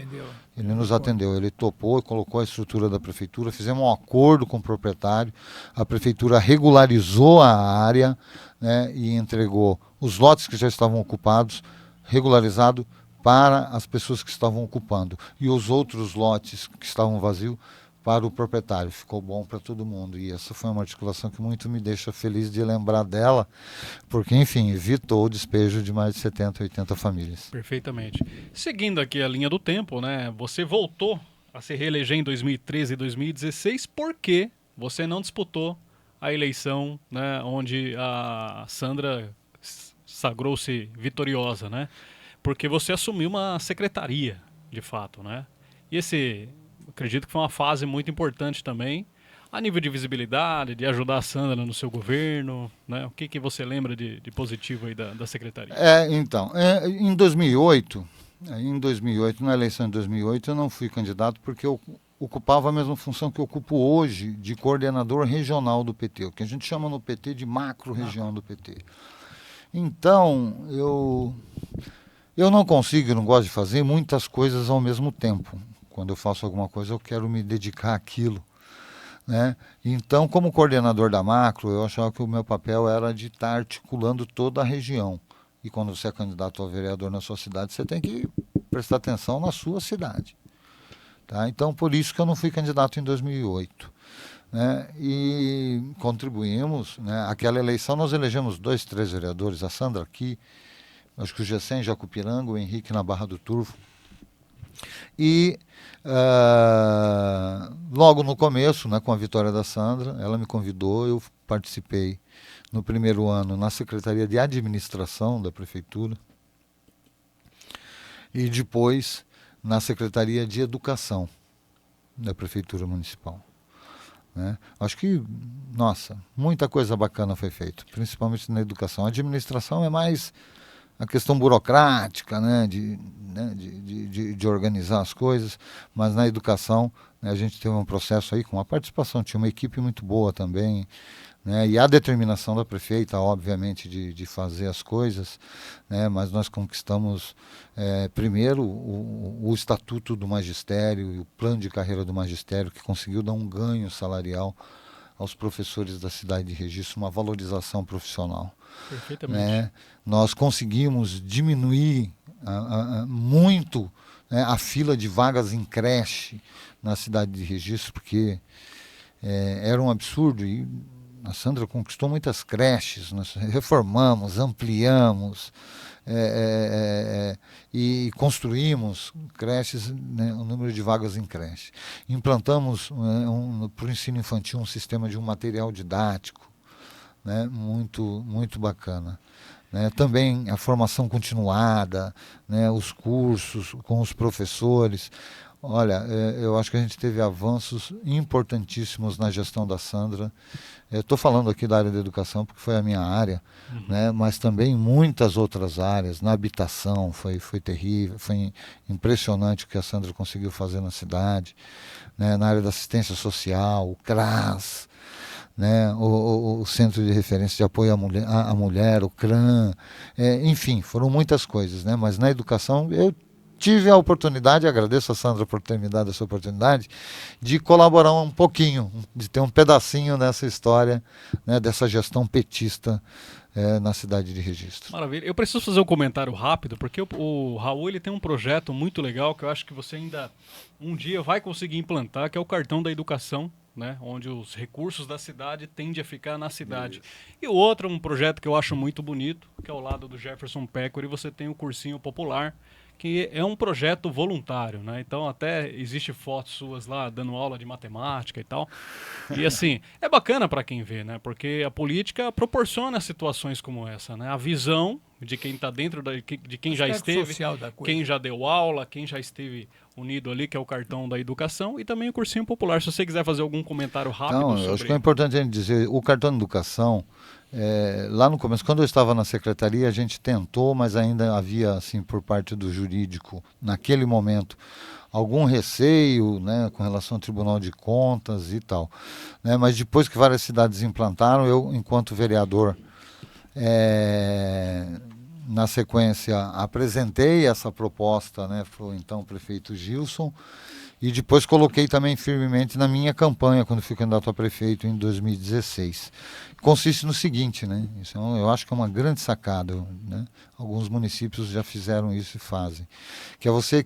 Ele topou e colocou a estrutura da prefeitura, fizemos um acordo com o proprietário, a prefeitura regularizou a área, né, e entregou os lotes que já estavam ocupados, regularizado para as pessoas que estavam ocupando, e os outros lotes que estavam vazios para o proprietário. Ficou bom para todo mundo, e essa foi uma articulação que muito me deixa feliz de lembrar dela, porque, enfim, evitou o despejo de mais de 70, 80 famílias. Perfeitamente. Seguindo aqui a linha do tempo, né, você voltou a se reeleger em 2013 e 2016 porque você não disputou a eleição, né, onde a Sandra sagrou-se vitoriosa, né? Porque você assumiu uma secretaria, de fato, né? E acredito que foi uma fase muito importante também, a nível de visibilidade, de ajudar a Sandra no seu governo, né? O que você lembra de positivo aí da secretaria? Então, em 2008, na eleição de 2008, eu não fui candidato porque eu ocupava a mesma função que eu ocupo hoje de coordenador regional do PT, o que a gente chama no PT de macro-região do PT. Então, eu não consigo, eu não gosto de fazer muitas coisas ao mesmo tempo. Quando eu faço alguma coisa, eu quero me dedicar àquilo, né? Então, como coordenador da macro, eu achava que o meu papel era de estar articulando toda a região. E quando você é candidato a vereador na sua cidade, você tem que prestar atenção na sua cidade, tá? Então, por isso que eu não fui candidato em 2008. Né? E contribuímos, né? Aquela eleição nós elegemos 2, 3 vereadores, a Sandra aqui, acho que o Gessém em Jacupiranga, o Henrique na Barra do Turvo. E logo no começo, né, com a vitória da Sandra, ela me convidou, eu participei no primeiro ano na Secretaria de Administração da Prefeitura e depois na Secretaria de Educação da Prefeitura Municipal, né? Acho que, nossa, muita coisa bacana foi feita, principalmente na educação. A administração é mais a questão burocrática, né, de organizar as coisas, mas na educação, né, a gente teve um processo aí com a participação, tinha uma equipe muito boa também, né, e a determinação da prefeita, obviamente, de fazer as coisas, né, mas nós conquistamos primeiro o Estatuto do Magistério e o plano de carreira do magistério, que conseguiu dar um ganho salarial aos professores da cidade de Registro, uma valorização profissional. Perfeitamente. Né? Nós conseguimos diminuir muito, né, a fila de vagas em creche na cidade de Registro, porque era um absurdo, e a Sandra conquistou muitas creches, nós reformamos, ampliamos, e construímos creches, né, o número de vagas em creche. Implantamos para o ensino infantil um sistema de um material didático, né, muito, muito bacana. Né? Também a formação continuada, né, os cursos com os professores. Olha, eu acho que a gente teve avanços importantíssimos na gestão da Sandra. Estou falando aqui da área da educação porque foi a minha área, né, mas também em muitas outras áreas. Na habitação foi terrível, foi impressionante o que a Sandra conseguiu fazer na cidade, né, na área da assistência social, o CRAS, né, o Centro de Referência de Apoio à Mulher, o CRAM, enfim, foram muitas coisas, né, mas na educação eu tive a oportunidade, agradeço a Sandra por ter me dado essa oportunidade, de colaborar um pouquinho, de ter um pedacinho nessa história, né, dessa gestão petista na cidade de Registro. Maravilha. Eu preciso fazer um comentário rápido, porque o Raul ele tem um projeto muito legal que eu acho que você ainda um dia vai conseguir implantar, que é o cartão da educação, né, onde os recursos da cidade tendem a ficar na cidade. E o outro, um projeto que eu acho muito bonito, que é ao lado do Jefferson Pecory, você tem o Cursinho Popular, que é um projeto voluntário, né? Então até existe fotos suas lá dando aula de matemática e tal. E assim, é bacana para quem vê, né? Porque a política proporciona situações como essa, né? A visão de quem está dentro de quem já esteve, social da coisa. quem já deu aula, quem já esteve unido ali, que é o cartão da educação, e também o Cursinho Popular. Se você quiser fazer algum comentário rápido Então, sobre... eu acho que é importante a gente dizer, o cartão de educação, lá no começo, quando eu estava na secretaria, a gente tentou, mas ainda havia, assim, por parte do jurídico, naquele momento, algum receio, né, com relação ao Tribunal de Contas e tal, né, mas depois que várias cidades implantaram, eu, enquanto vereador, na sequência, apresentei essa proposta, né, para o então prefeito Gilson, e depois coloquei também firmemente na minha campanha, quando fui candidato a prefeito em 2016. Consiste no seguinte, né, isso eu acho que é uma grande sacada, né, alguns municípios já fizeram isso e fazem, que é você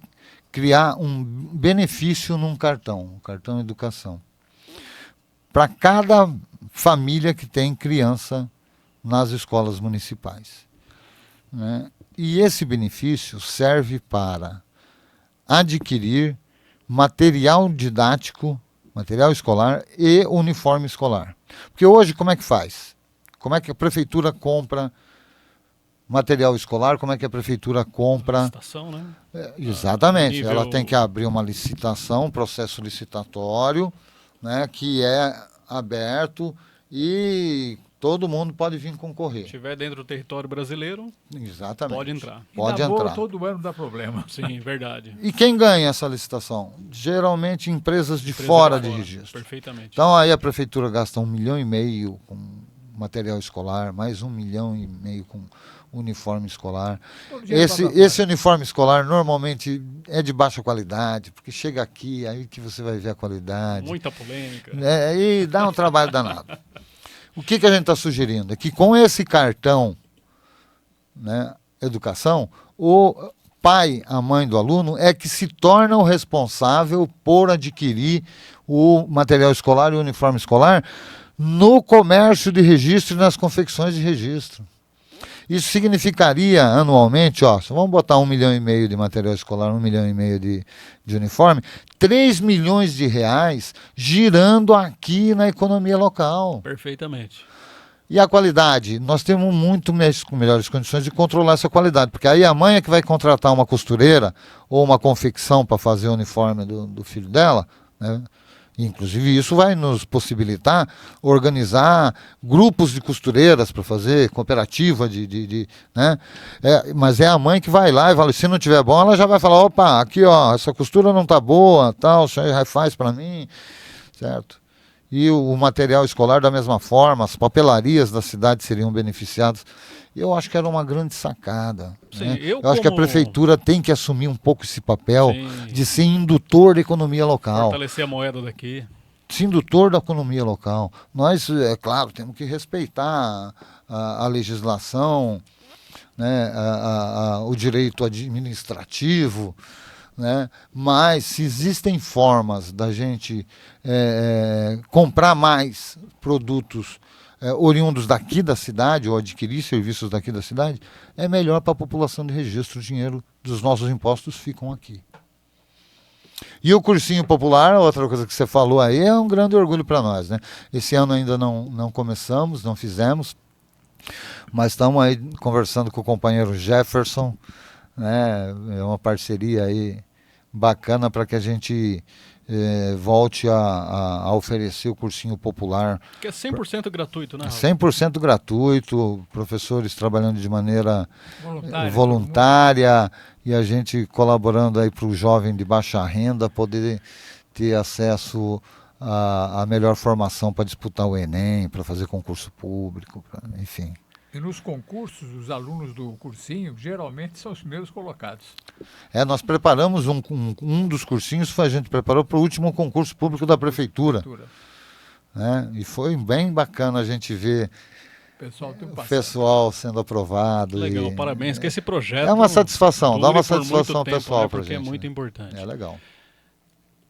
criar um benefício num cartão, um cartão educação, para cada família que tem criança nas escolas municipais, né? E esse benefício serve para adquirir material didático, material escolar e uniforme escolar. Porque hoje como é que faz? Como é que a prefeitura compra material escolar? Como é que a prefeitura compra... Licitação, né? Exatamente, nível... ela tem que abrir uma licitação, um processo licitatório, né, que é aberto e todo mundo pode vir concorrer. Se estiver dentro do território brasileiro, exatamente, pode entrar. Pode na entrar. Boa, todo ano dá problema. Sim, verdade. E quem ganha essa licitação? Geralmente empresas de fora de registro. Perfeitamente. Então aí a prefeitura gasta 1,5 milhão com material escolar, mais 1,5 milhão com uniforme escolar. Esse uniforme escolar normalmente é de baixa qualidade, porque chega aqui, aí que você vai ver a qualidade. Muita polêmica. E dá um trabalho danado. O que a gente está sugerindo? É que com esse cartão, né, educação, o pai, a mãe do aluno é que se torna o responsável por adquirir o material escolar e o uniforme escolar no comércio de registro e nas confecções de registro. Isso significaria anualmente, vamos botar 1,5 milhão de material escolar, 1,5 milhão de uniforme, 3 milhões de reais girando aqui na economia local. Perfeitamente. E a qualidade? Nós temos muito melhores condições de controlar essa qualidade, porque aí a mãe é que vai contratar uma costureira ou uma confecção para fazer o uniforme do filho dela, né? Inclusive isso vai nos possibilitar organizar grupos de costureiras para fazer cooperativa né? Mas é a mãe que vai lá e fala, se não tiver bom, ela já vai falar, opa, aqui essa costura não está boa, tal, o senhor faz para mim, certo? E o material escolar da mesma forma, as papelarias da cidade seriam beneficiadas. Eu acho que era uma grande sacada. Sim, né? eu acho que a prefeitura tem que assumir um pouco esse papel de ser indutor da economia local. Fortalecer a moeda daqui. Ser indutor da economia local. Nós, é claro, temos que respeitar a legislação, né? O direito administrativo, né? Mas se existem formas da gente comprar mais produtos oriundos daqui da cidade ou adquirir serviços daqui da cidade, é melhor para a população de registro. O dinheiro dos nossos impostos ficam aqui. E o cursinho popular, outra coisa que você falou aí, é um grande orgulho para nós, né? Esse ano ainda não começamos, não fizemos, mas estamos aí conversando com o companheiro Jefferson, né? É uma parceria aí bacana para que a gente volte a oferecer o cursinho popular. Que é 100% gratuito, né, Raul? 100% gratuito, professores trabalhando de maneira voluntária e a gente colaborando aí para o jovem de baixa renda poder ter acesso a melhor formação para disputar o Enem, para fazer concurso público, enfim. E nos concursos, os alunos do cursinho geralmente são os primeiros colocados. Nós preparamos um dos cursinhos, a gente preparou para o último concurso público da prefeitura. Né? E foi bem bacana a gente ver o pessoal sendo aprovado. Legal, parabéns, que esse projeto é uma satisfação, dá uma satisfação tempo, pessoal, né, para porque gente. É muito importante. É legal.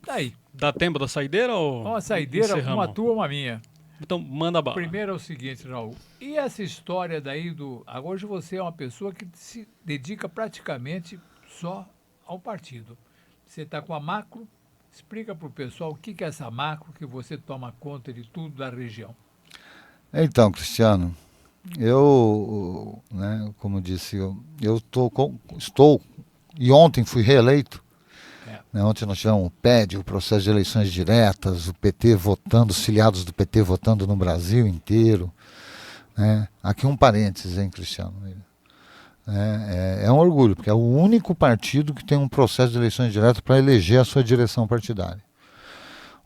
Daí. Dá tempo da saideira ou uma saideira, encerramos? uma tua, uma minha. Então, manda bala. Primeiro é o seguinte, Raul. E essa história daí do... Hoje você é uma pessoa que se dedica praticamente só ao partido. Você está com a Macro. Explica para o pessoal o que é essa Macro, que você toma conta de tudo da região. Então, Cristiano, eu, né, como disse, eu estou, e ontem fui reeleito. Né, ontem nós tivemos o PED, o processo de eleições diretas, o PT votando, os filiados do PT votando no Brasil inteiro. Né. Aqui um parênteses, hein, Cristiano? É um orgulho, porque é o único partido que tem um processo de eleições diretas para eleger a sua direção partidária.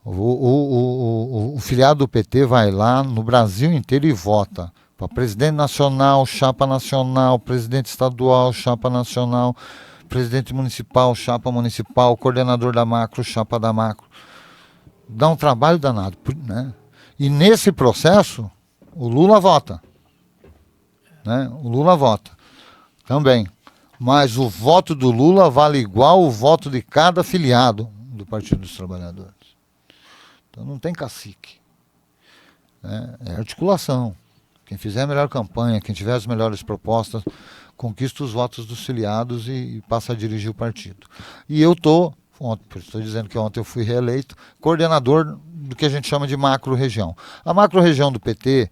O filiado do PT vai lá no Brasil inteiro e vota para presidente nacional, chapa nacional, presidente estadual, chapa nacional, presidente municipal, chapa municipal, coordenador da Macro, chapa da Macro. Dá um trabalho danado, né? E nesse processo, o Lula vota. Né? O Lula vota também. Mas o voto do Lula vale igual o voto de cada filiado do Partido dos Trabalhadores. Então não tem cacique. Né? É articulação. Quem fizer a melhor campanha, quem tiver as melhores propostas, conquista os votos dos filiados e passa a dirigir o partido. E eu estou dizendo que ontem eu fui reeleito, coordenador do que a gente chama de macro-região. A macro-região do PT,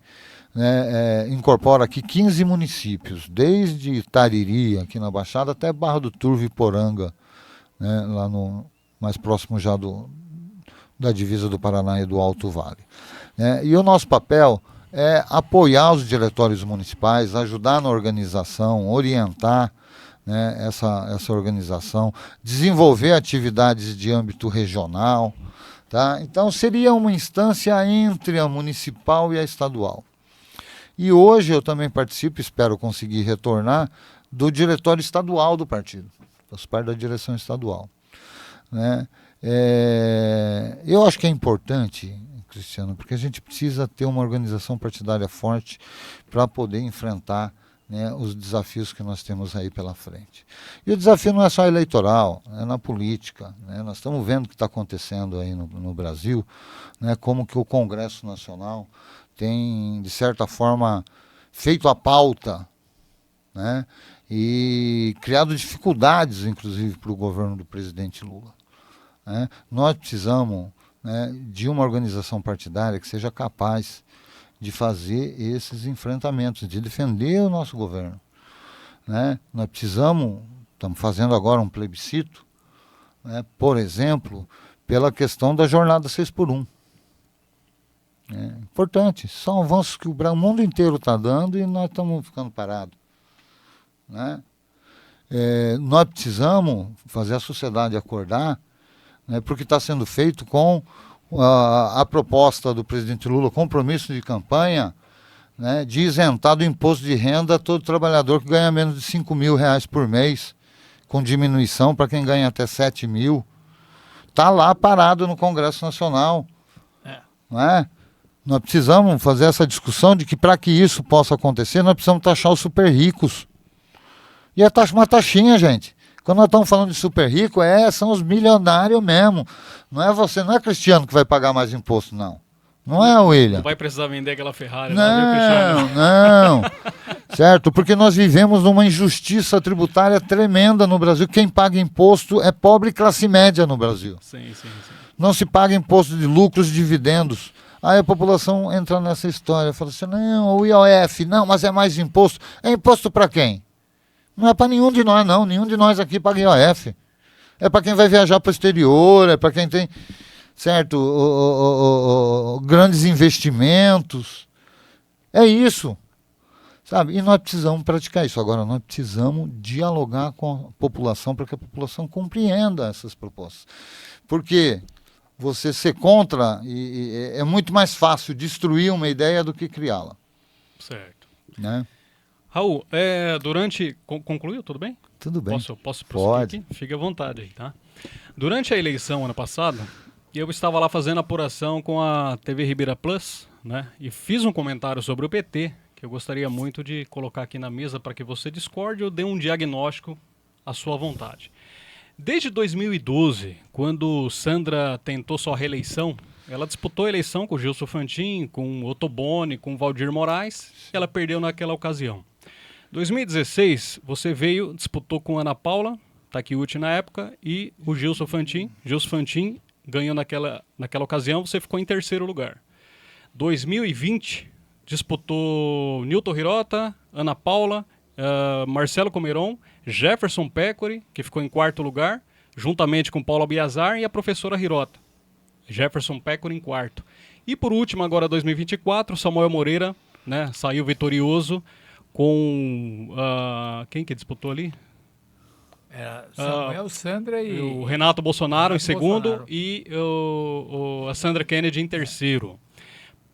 né, incorpora aqui 15 municípios, desde Itariri, aqui na Baixada, até Barra do Turvo e Poranga, né, lá no mais próximo já da divisa do Paraná e do Alto Vale. E o nosso papel é apoiar os diretórios municipais, ajudar na organização, orientar, né, essa organização, desenvolver atividades de âmbito regional. Tá? Então seria uma instância entre a municipal e a estadual. E hoje eu também participo, espero conseguir retornar, do diretório estadual do partido. Faço parte da direção estadual. Né? Eu acho que é importante, Cristiano, porque a gente precisa ter uma organização partidária forte para poder enfrentar, né, os desafios que nós temos aí pela frente. E o desafio não é só eleitoral, é na política. Né? Nós estamos vendo o que está acontecendo aí no Brasil, né, como que o Congresso Nacional tem, de certa forma, feito a pauta, né, e criado dificuldades, inclusive, para o governo do presidente Lula. Né? Nós precisamos, né, de uma organização partidária que seja capaz de fazer esses enfrentamentos, de defender o nosso governo. Né? Nós estamos fazendo agora um plebiscito, né, por exemplo, pela questão da jornada 6x1. Importante, são avanços que o mundo inteiro está dando e nós estamos ficando parados. Né? Nós precisamos fazer a sociedade acordar, né, porque está sendo feito com a proposta do presidente Lula, compromisso de campanha, né, de isentar do imposto de renda todo trabalhador que ganha menos de R$5.000 por mês, com diminuição para quem ganha até 7 mil. Está lá parado no Congresso Nacional. Não é? Nós precisamos fazer essa discussão de que para que isso possa acontecer, nós precisamos taxar os super ricos. E é uma taxinha, gente. Quando nós estamos falando de super rico, são os milionários mesmo. Não é Cristiano que vai pagar mais imposto, não. Não é, William. Não vai precisar vender aquela Ferrari, não, viu, Cristiano? Não. Certo? Porque nós vivemos numa injustiça tributária tremenda no Brasil. Quem paga imposto é pobre e classe média no Brasil. Sim. Não se paga imposto de lucros e dividendos. Aí a população entra nessa história, fala assim, não, o IOF, não, mas é mais imposto. É imposto para quem? Não é para nenhum de nós, não. Nenhum de nós aqui paga IOF. É para quem vai viajar para o exterior, é para quem tem, certo, grandes investimentos. É isso. Sabe? E nós precisamos praticar isso. Agora, nós precisamos dialogar com a população para que a população compreenda essas propostas. Porque você ser contra é muito mais fácil destruir uma ideia do que criá-la. Certo. Né? Raul, concluiu? Tudo bem? Tudo bem. Posso prosseguir Pode. aqui? Fique à vontade aí, tá? Durante a eleição ano passado, eu estava lá fazendo apuração com a TV Ribeira Plus, né? E fiz um comentário sobre o PT, que eu gostaria muito de colocar aqui na mesa para que você discorde ou dê um diagnóstico à sua vontade. Desde 2012, quando Sandra tentou sua reeleição, ela disputou a eleição com o Gilson Fantin, com o Ottoboni, com o Valdir Moraes, e ela perdeu naquela ocasião. 2016, você disputou com Ana Paula Takeuchi na época, e o Gilson Fantin. Gilson Fantin ganhou naquela ocasião, você ficou em terceiro lugar. 2020, disputou Nilton Hirota, Ana Paula, Marcelo Comeron, Jefferson Pécori, que ficou em quarto lugar, juntamente com Paula Biazar e a professora Hirota. Jefferson Pécori em quarto. E por último, agora 2024, Samuel Moreira, né, saiu vitorioso com... quem que disputou ali? Era Samuel, Sandra e... O Renato Bolsonaro em segundo Bolsonaro. E a Sandra Kennedy em terceiro.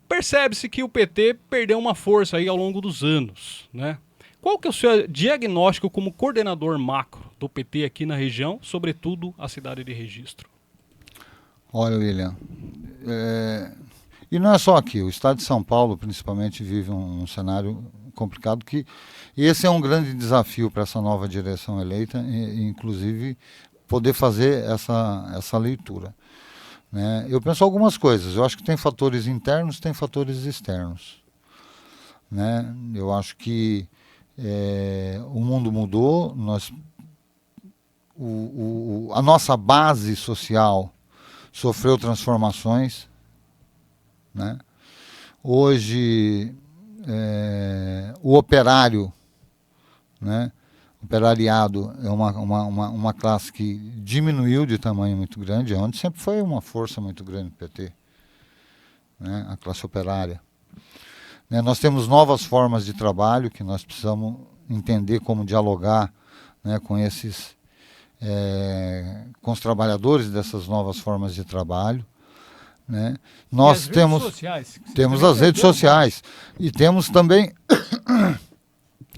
Percebe-se que o PT perdeu uma força aí ao longo dos anos, né? Qual que é o seu diagnóstico como coordenador macro do PT aqui na região, sobretudo a cidade de Registro? Olha, William, e não é só aqui, o estado de São Paulo principalmente vive um cenário complicado, que esse é um grande desafio para essa nova direção eleita, inclusive poder fazer essa leitura. Né? Eu penso algumas coisas, eu acho que tem fatores internos, tem fatores externos. Né? Eu acho que o mundo mudou, a nossa base social sofreu transformações. Né? Hoje, o operário, né? O operariado é uma classe que diminuiu de tamanho muito grande, onde sempre foi uma força muito grande do PT, né? A classe operária. Né? Nós temos novas formas de trabalho que nós precisamos entender como dialogar, né, com os trabalhadores dessas novas formas de trabalho. Né? Nós temos as redes sociais e temos também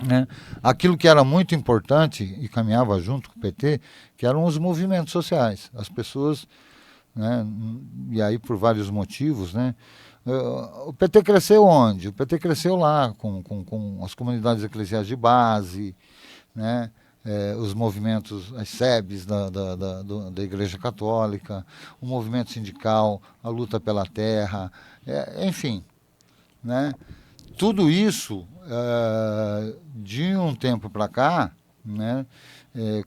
né, aquilo que era muito importante e caminhava junto com o PT, que eram os movimentos sociais. As pessoas, né, e aí por vários motivos, né, o PT cresceu onde? O PT cresceu lá com as comunidades eclesiais de base, né, os movimentos, as SEBs da Igreja Católica, o movimento sindical, a luta pela terra, enfim. Né? Tudo isso, de um tempo para cá, né,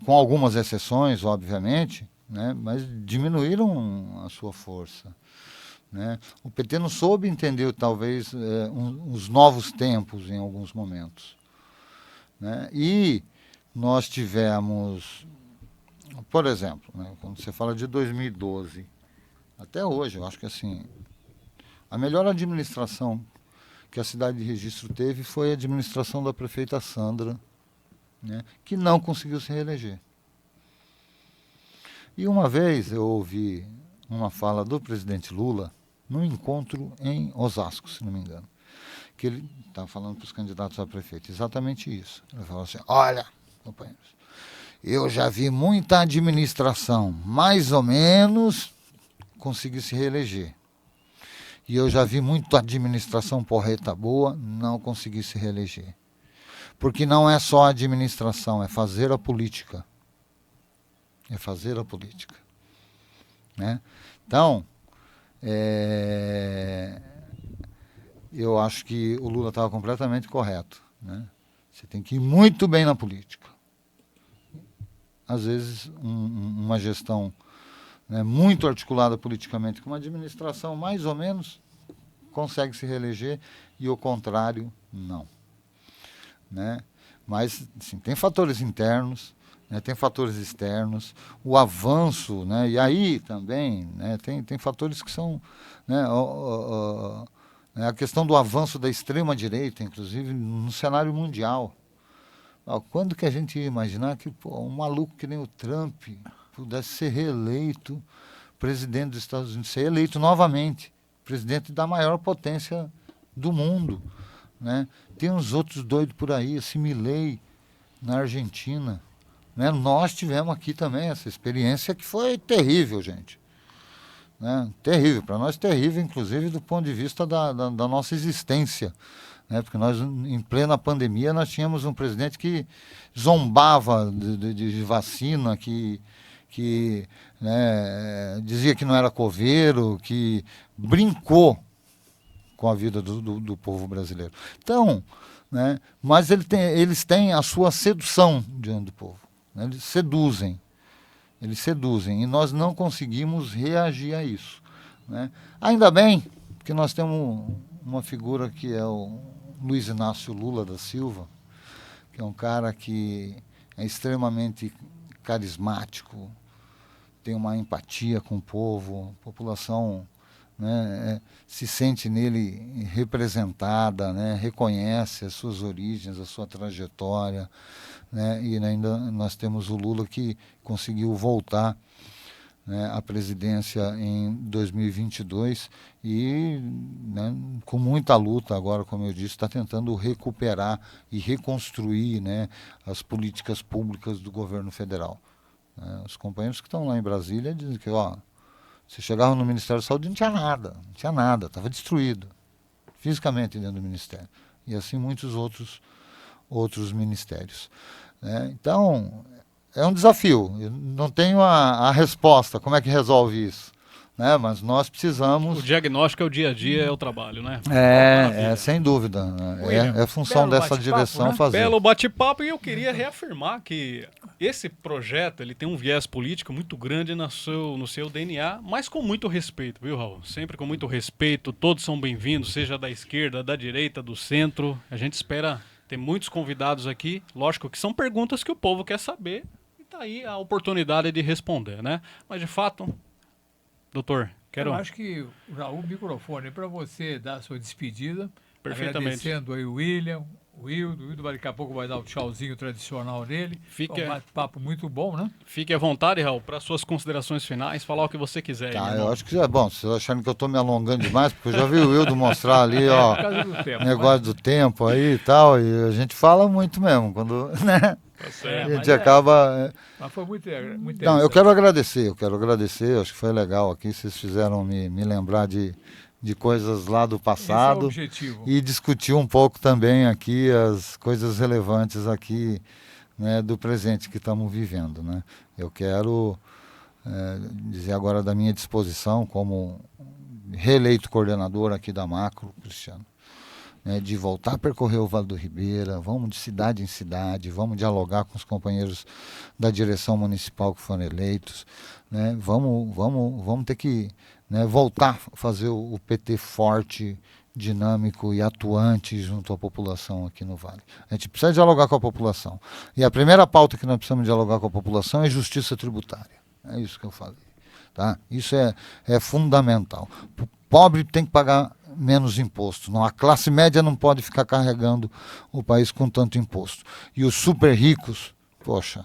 com algumas exceções, obviamente, né, mas diminuíram a sua força. Né? O PT não soube entender, talvez, os novos tempos em alguns momentos. Né? E nós tivemos, por exemplo, né, quando você fala de 2012, até hoje, eu acho que assim, a melhor administração que a cidade de Registro teve foi a administração da prefeita Sandra, né, que não conseguiu se reeleger. E uma vez eu ouvi uma fala do presidente Lula num encontro em Osasco, se não me engano, que ele estava falando para os candidatos a prefeito exatamente isso. Ele falou assim: olha, companheiros, eu já vi muita administração mais ou menos conseguir se reeleger. E eu já vi muita administração porreta boa não conseguir se reeleger. Porque não é só a administração, é fazer a política. É fazer a política. Né? Então, eu acho que o Lula estava completamente correto. Né? Você tem que ir muito bem na política. Às vezes, uma gestão, né, muito articulada politicamente, com uma administração mais ou menos, consegue se reeleger, e o contrário, não. Né? Mas, assim, tem fatores internos, né, tem fatores externos, o avanço, né, e aí também, né, tem fatores que são... Né, a questão do avanço da extrema-direita, inclusive, no cenário mundial. Quando que a gente ia imaginar que um maluco que nem o Trump pudesse ser reeleito presidente dos Estados Unidos, ser eleito novamente, presidente da maior potência do mundo, né? Tem uns outros doidos por aí, esse Milei na Argentina, né? Nós tivemos aqui também essa experiência que foi terrível, gente. Né? Terrível, para nós terrível, inclusive do ponto de vista da nossa existência. Né? Porque nós, em plena pandemia, nós tínhamos um presidente que zombava de vacina, que né, dizia que não era coveiro, que brincou com a vida do povo brasileiro. Então, né, mas eles têm a sua sedução diante do povo. Né? Eles seduzem, e nós não conseguimos reagir a isso. Né? Ainda bem que nós temos uma figura que é o Luiz Inácio Lula da Silva, que é um cara que é extremamente carismático, tem uma empatia com o povo, a população, né, se sente nele representada, né, reconhece as suas origens, a sua trajetória, né, e ainda nós temos o Lula que conseguiu voltar, né, à presidência em 2022 e, né, com muita luta agora, como eu disse, está tentando recuperar e reconstruir, né, as políticas públicas do governo federal. Os companheiros que estão lá em Brasília dizem que, você chegava no Ministério da Saúde e não tinha nada, estava destruído, fisicamente dentro do Ministério. E assim muitos outros ministérios. Né? Então, é um desafio, eu não tenho a resposta, como é que resolve isso? Né? Mas nós precisamos... O diagnóstico é o dia a dia, é o trabalho, né? Sem dúvida. É função dessa direção, né? Fazer. Belo bate-papo, e eu queria reafirmar que esse projeto ele tem um viés político muito grande no seu DNA, mas com muito respeito, viu, Raul? Sempre com muito respeito, todos são bem-vindos, seja da esquerda, da direita, do centro. A gente espera ter muitos convidados aqui, lógico que são perguntas que o povo quer saber, e tá aí a oportunidade de responder, né? Mas, de fato... Doutor, Eu acho que já o microfone é para você dar a sua despedida. Perfeitamente. Agradecendo aí o William, o Hildo daqui a pouco vai dar o tchauzinho tradicional dele. Um bate-papo muito bom, né? Fique à vontade, Raul, para suas considerações finais, falar o que você quiser. Tá, eu acho que é bom. Vocês acharem que eu estou me alongando demais, porque eu já vi o Hildo mostrar ali, ó, negócio do tempo aí e tal, e a gente fala muito mesmo, quando, né? A gente acaba... Mas foi muito Não, eu quero agradecer, acho que foi legal aqui, vocês fizeram me lembrar de coisas lá do passado. Esse é o objetivo. E discutir um pouco também aqui as coisas relevantes aqui, né, do presente que estamos vivendo. Né? Eu quero dizer agora da minha disposição como reeleito coordenador aqui da Macro, Cristiano, né, de voltar a percorrer o Vale do Ribeira, vamos de cidade em cidade, vamos dialogar com os companheiros da direção municipal que foram eleitos, né, vamos ter que, né, voltar a fazer o PT forte, dinâmico e atuante junto à população aqui no Vale. A gente precisa dialogar com a população. E a primeira pauta que nós precisamos dialogar com a população é justiça tributária. É isso que eu falei. Tá? Isso é fundamental. O pobre tem que pagar menos imposto. Não, a classe média não pode ficar carregando o país com tanto imposto. E os super ricos, poxa,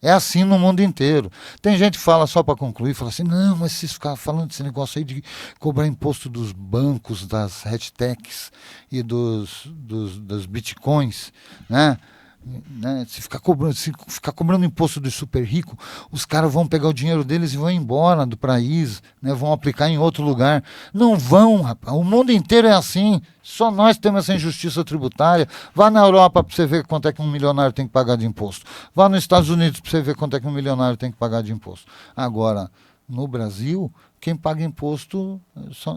é assim no mundo inteiro. Tem gente que fala, só para concluir, fala assim, não, mas vocês ficaram falando desse negócio aí de cobrar imposto dos bancos, das hedgetechs e dos bitcoins, né? Se ficar cobrando imposto dos super ricos, os caras vão pegar o dinheiro deles e vão embora do país, né? Vão aplicar em outro lugar. Não vão, rapaz. O mundo inteiro é assim. Só nós temos essa injustiça tributária. Vá na Europa para você ver quanto é que um milionário tem que pagar de imposto. Vá nos Estados Unidos para você ver quanto é que um milionário tem que pagar de imposto. Agora, no Brasil, quem paga imposto,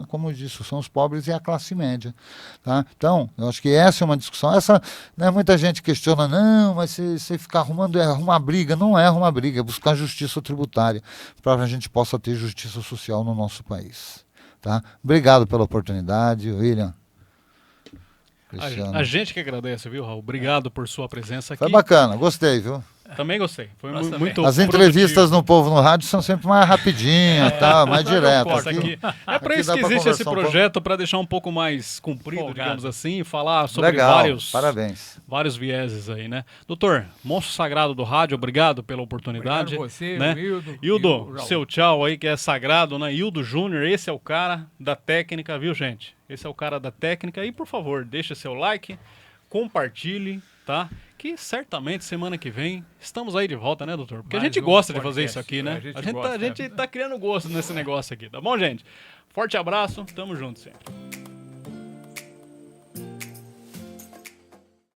como eu disse, são os pobres e a classe média. Tá? Então, eu acho que essa é uma discussão. Né, muita gente questiona, não, mas você ficar arrumar briga. Não é arrumar briga, é buscar justiça tributária para a gente possa ter justiça social no nosso país. Tá? Obrigado pela oportunidade, William. A gente que agradece, viu, Raul? Obrigado por sua presença aqui. Foi bacana, gostei, viu? Também gostei. Foi Nós também. muito As entrevistas no Povo no Rádio são sempre mais rapidinhas, tá? Mais diretas. Aqui, é para aqui isso dá que pra existe esse conversar um projeto, para deixar um pouco mais comprido, Folgado. digamos assim, e falar sobre Legal, parabéns. vários vieses aí, né? Doutor, monstro sagrado do rádio, obrigado pela oportunidade. Obrigado você, né? o Hildo. Hildo, e o Raul. seu tchau aí, que é sagrado, né? Hildo Júnior, esse é o cara da técnica, viu, gente? Esse é o cara da técnica. E, por favor, deixa seu like, compartilhe, tá? Que certamente semana que vem estamos aí de volta, né, doutor? Porque a Mais gente um gosta de podcast. fazer isso aqui, né? A gente A gente tá criando gosto nesse negócio aqui, tá bom, gente? Forte abraço, tamo junto sempre.